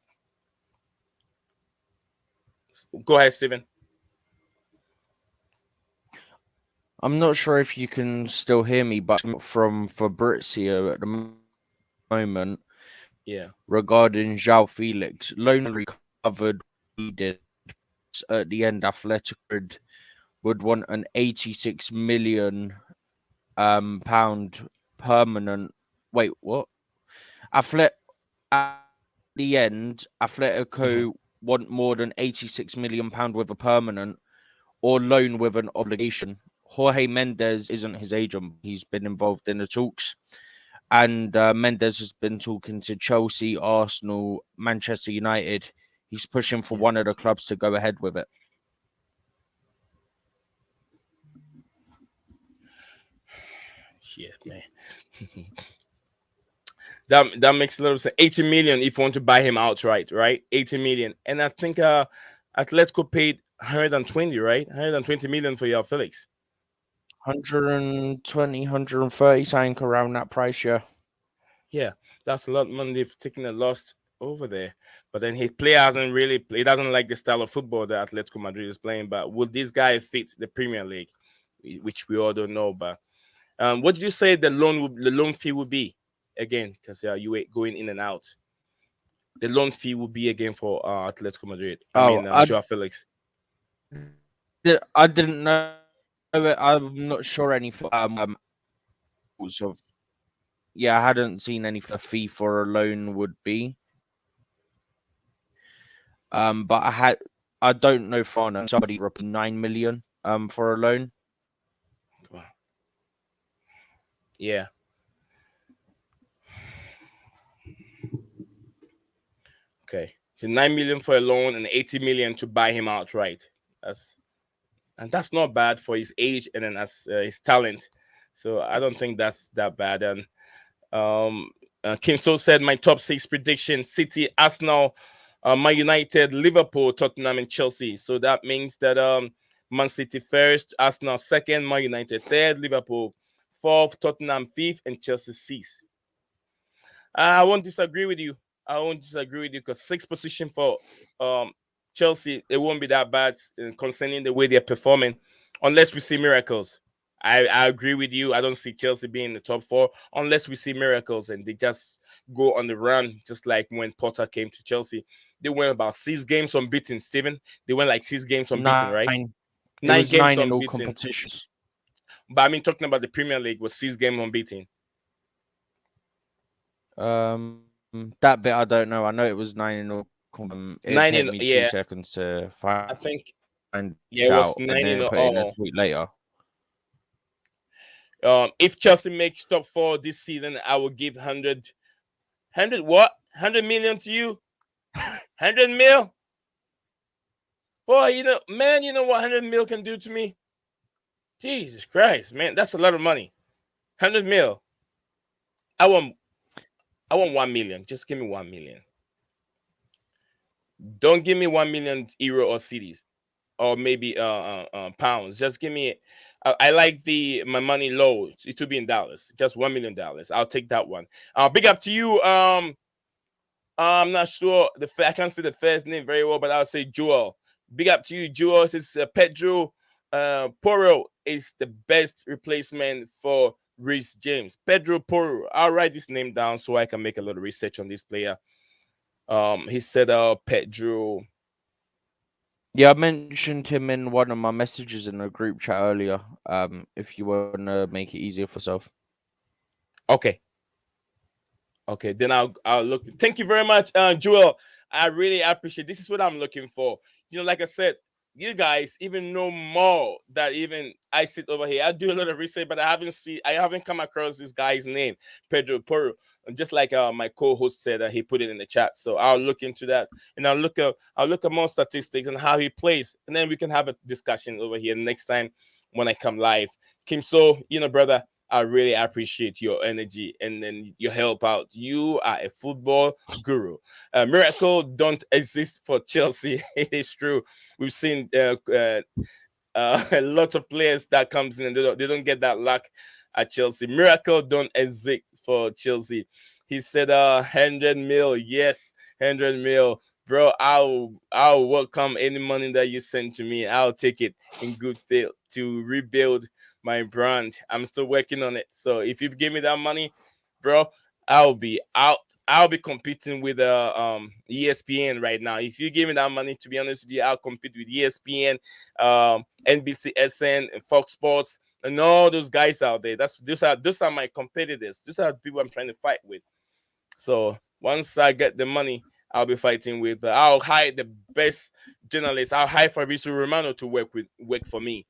Go ahead, Steven. I'm not sure if you can still hear me, but from Fabrizio at the moment, regarding João Felix, loan recovered. We did at the end. Athletic would want an 86 million pound permanent. Wait, what? At the end, Atletico want more than 86 million pound with a permanent or loan with an obligation. Jorge Mendes isn't his agent. He's been involved in the talks. And Mendes has been talking to Chelsea, Arsenal, Manchester United. He's pushing for one of the clubs to go ahead with it. Shit, man. That makes a lot of sense. 80 million if you want to buy him outright, right? 80 million. And I think Atletico paid 120, right? 120 million for your Felix. 120, 130, something around that price, yeah. Yeah, that's a lot of money. They've taken a loss over there. But then his player hasn't really played. He doesn't like the style of football that Atletico Madrid is playing. But will this guy fit the Premier League? Which we all don't know. But what did you say the loan fee would be again? Because you were going in and out. The loan fee would be again for Atletico Madrid. Joao Felix. I didn't know it. I'm not sure any of. Yeah, I hadn't seen any fee for a loan would be. But I don't know for now. Somebody reported 9 million for a loan. Wow. Yeah. Okay. So 9 million for a loan and 80 million to buy him outright. That's not bad for his age and then as his talent. So I don't think that's that bad. And Kim So said my top 6 prediction: City, Arsenal, Man United, Liverpool, Tottenham, and Chelsea. So that means that Man City first, Arsenal second, Man United third, Liverpool fourth, Tottenham fifth, and Chelsea sixth. I won't disagree with you. Because 6th position for Chelsea, it won't be that bad concerning the way they're performing, unless we see miracles. I agree with you. I don't see Chelsea being in the top 4 unless we see miracles and they just go on the run, just like when Potter came to Chelsea. They went about 6 games unbeaten, Steven. They went like 6 games unbeaten, right? 9 games in all unbeaten. competitions. But I mean, talking about the Premier League, was 6 games unbeaten. That bit I don't know. I know it was 9 in all. It took me 2 seconds to find. I think it was 9 in all. A tweet later. If Chelsea makes top 4 this season, I will give 100 what? 100 million to you? 100 mil? Boy, you know what 100 mil can do to me? Jesus Christ, man, that's a lot of money. 100 mil. I want 1 million. Just give me 1 million. Don't give me 1 million euro or cities, or maybe pounds. Just give me. I like my money low. It will be in dollars. Just $1 million. I'll take that one. Big up to you. I'm not sure I can't say the first name very well, but I'll say Joel. Big up to you, Joel. It's Pedro Porro is the best replacement for Reece James. Pedro Porro. I'll write this name down so I can make a little research on this player. He said Pedro. Yeah, I mentioned him in one of my messages in a group chat earlier. If you want to make it easier for yourself. Okay, then I'll look. Thank you very much, Joel. I really appreciate. This is what I'm looking for. Like I said, you guys even know more that even I sit over here. I do a lot of research, but I haven't come across this guy's name, Pedro Porro. And just like my co-host said, he put it in the chat. So I'll look into that, and I'll look at more statistics and how he plays, and then we can have a discussion over here next time when I come live. Kim So, brother, I really appreciate your energy and then your help out. You are a football guru. Miracle don't exist for Chelsea. It is true. We've seen a lot of players that comes in and they don't get that luck at Chelsea. Miracle don't exist for Chelsea. He said 100 mil. Yes, 100 mil. Bro, I'll welcome any money that you send to me. I'll take it in good faith to rebuild my brand. I'm still working on it. So if you give me that money, bro, I'll be out. I'll be competing with ESPN right now. If you give me that money, to be honest with you, I'll compete with ESPN, NBCSN, and Fox Sports, and all those guys out there. Those are my competitors. These are the people I'm trying to fight with. So once I get the money, I'll be fighting with. I'll hire the best journalists. I'll hire Fabrizio Romano to work for me.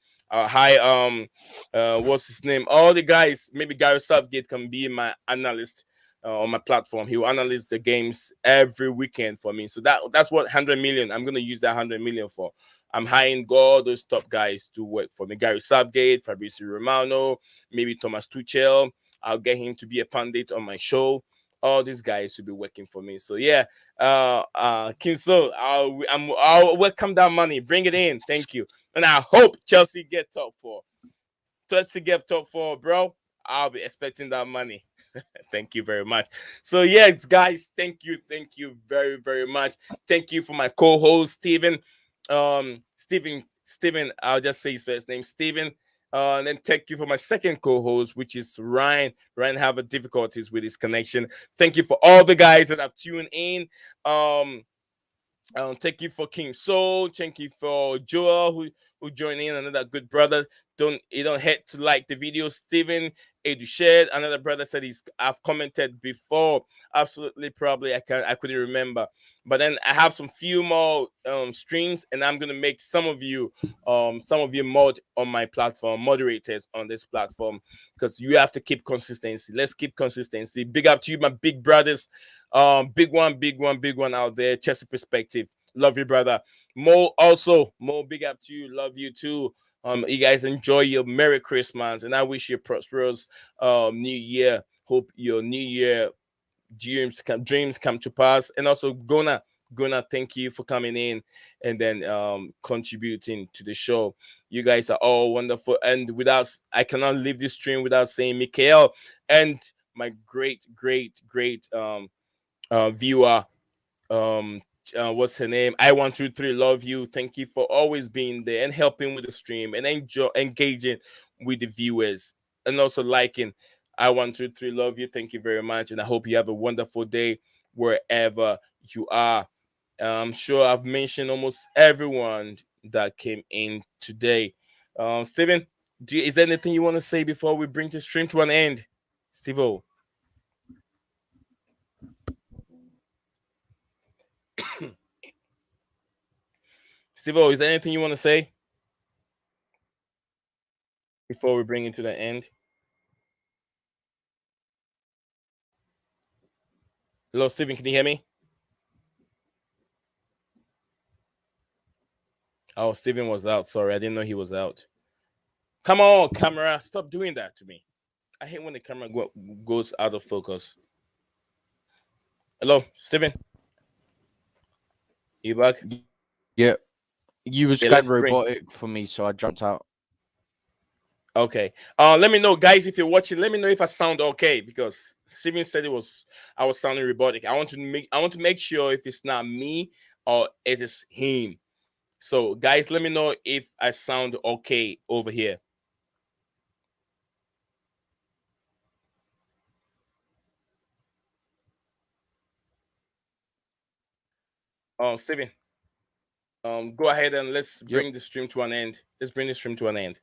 What's his name? All the guys. Maybe Gary Southgate can be my analyst. on my platform. He will analyze the games every weekend for me. So that's what 100 million. I'm gonna use that 100 million for. I'm hiring all those top guys to work for me. Gary Southgate, Fabrizio Romano, maybe Thomas Tuchel. I'll get him to be a pundit on my show. All these guys should be working for me. So yeah, King So, I'll welcome that money. Bring it in. Thank you. And I hope Chelsea get top four. Chelsea get top four, bro. I'll be expecting that money. Thank you very much. So yeah, guys, thank you very, very much. Thank you for my co-host, Steven. Steven, I'll just say his first name, Steven. And then thank you for my second co-host, which is Ryan. Ryan have difficulties with his connection. Thank you for all the guys that have tuned in. Thank you for King Soul. Thank you for Joel who joined in, another good brother. Don't hate to like the video. Steven Edushed, another brother said I've commented before. Absolutely, probably I couldn't remember. But then I have some few more streams, and I'm gonna make some of you mod on my platform, moderators on this platform, because you have to keep consistency. Let's keep consistency. Big up to you, my big brothers. Big one out there. Chelsea perspective. Love you, brother. Mo, big up to you. Love you too. You guys enjoy your Merry Christmas, and I wish you a prosperous New Year. Hope your New Year dreams come to pass. And also, Gona, thank you for coming in and then contributing to the show. You guys are all wonderful, and I cannot leave this stream without saying Mikael and my great viewer, what's her name? I123 love you. Thank you for always being there and helping with the stream and engaging with the viewers and also liking. I123 love you. Thank you very much, and I hope you have a wonderful day wherever you are. I'm sure I've mentioned almost everyone that came in today. Steven, is there anything you want to say before we bring the stream to an end? Steve-O. Steve-O, is there anything you want to say before we bring it to the end? Hello, Steven, can you hear me? Oh, Steven was out. Sorry, I didn't know he was out. Come on, camera. Stop doing that to me. I hate when the camera goes out of focus. Hello, Steven. You back? Yeah. You was Yeah, kind let's of robotic for me, so I jumped out. Okay. Let me know, guys, if you're watching. Let me know if I sound okay, because Steven said I was sounding robotic. I want to make sure if it's not me or it is him. So, guys, let me know if I sound okay over here. Steven, go ahead and let's bring the stream to an end. Let's bring the stream to an end.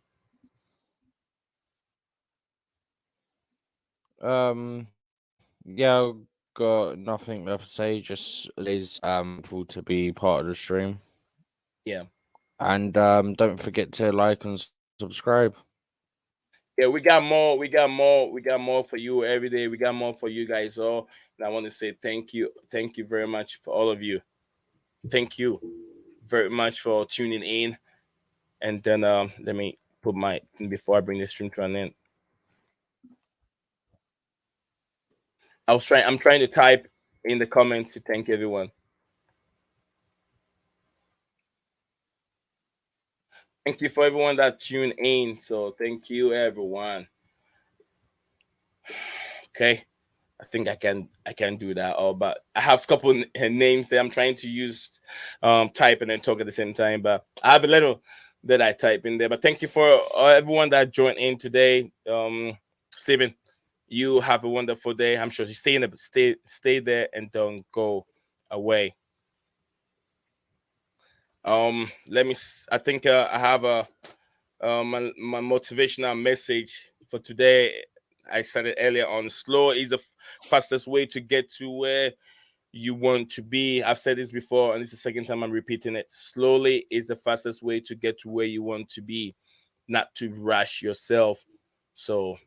Yeah, I've got nothing left to say. Just is cool to be part of the stream. Yeah. And don't forget to like and subscribe. Yeah, we got more for you every day. We got more for you guys all. And I want to say thank you very much for all of you. Thank you very much for tuning in. And then let me put before I bring the stream to an end. I'm trying to type in the comments to thank everyone. Thank you for everyone that tuned in. So thank you, everyone. Okay. I think I can do that. But I have a couple names that I'm trying to use, type and then talk at the same time. But I have a little that I type in there. But thank you for everyone that joined in today. Steven, you have a wonderful day. I'm sure you stay there and don't go away. Let me. I think I have my motivational message for today. I said it earlier on. Slow is the fastest way to get to where you want to be. I've said this before, and it's the second time I'm repeating it. Slowly is the fastest way to get to where you want to be, not to rush yourself. So,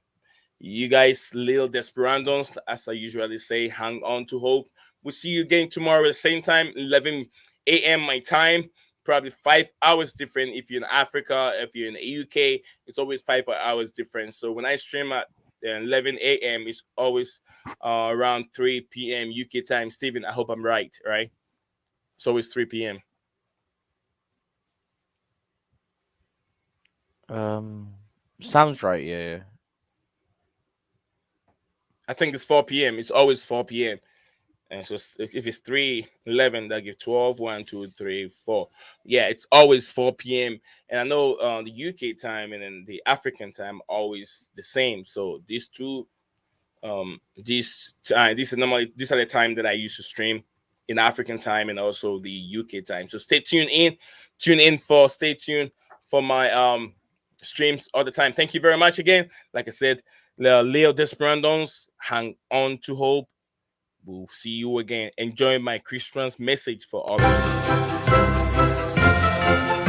You guys, little desperados, as I usually say, hang on to hope. We'll see you again tomorrow at the same time, 11 a.m. my time. Probably 5 hours different if you're in Africa. If you're in the UK, it's always 5 hours different. So when I stream at 11 a.m., it's always around 3 p.m. UK time. Steven, I hope I'm right, right? It's always 3 p.m. Sounds right. Yeah. I think it's 4 p.m. It's always 4 p.m. And so if it's 3:11, that give 12, 1, 2, 3, 4. Yeah, it's always 4 p.m. And I know the UK time and then the African time always the same. So these two, these are the time that I used to stream in African time and also the UK time. So stay tuned in. Stay tuned for my streams all the time. Thank you very much again. Like I said, Leo Desperandons, hang on to hope. We'll see you again. Enjoy my Christmas message for all of you.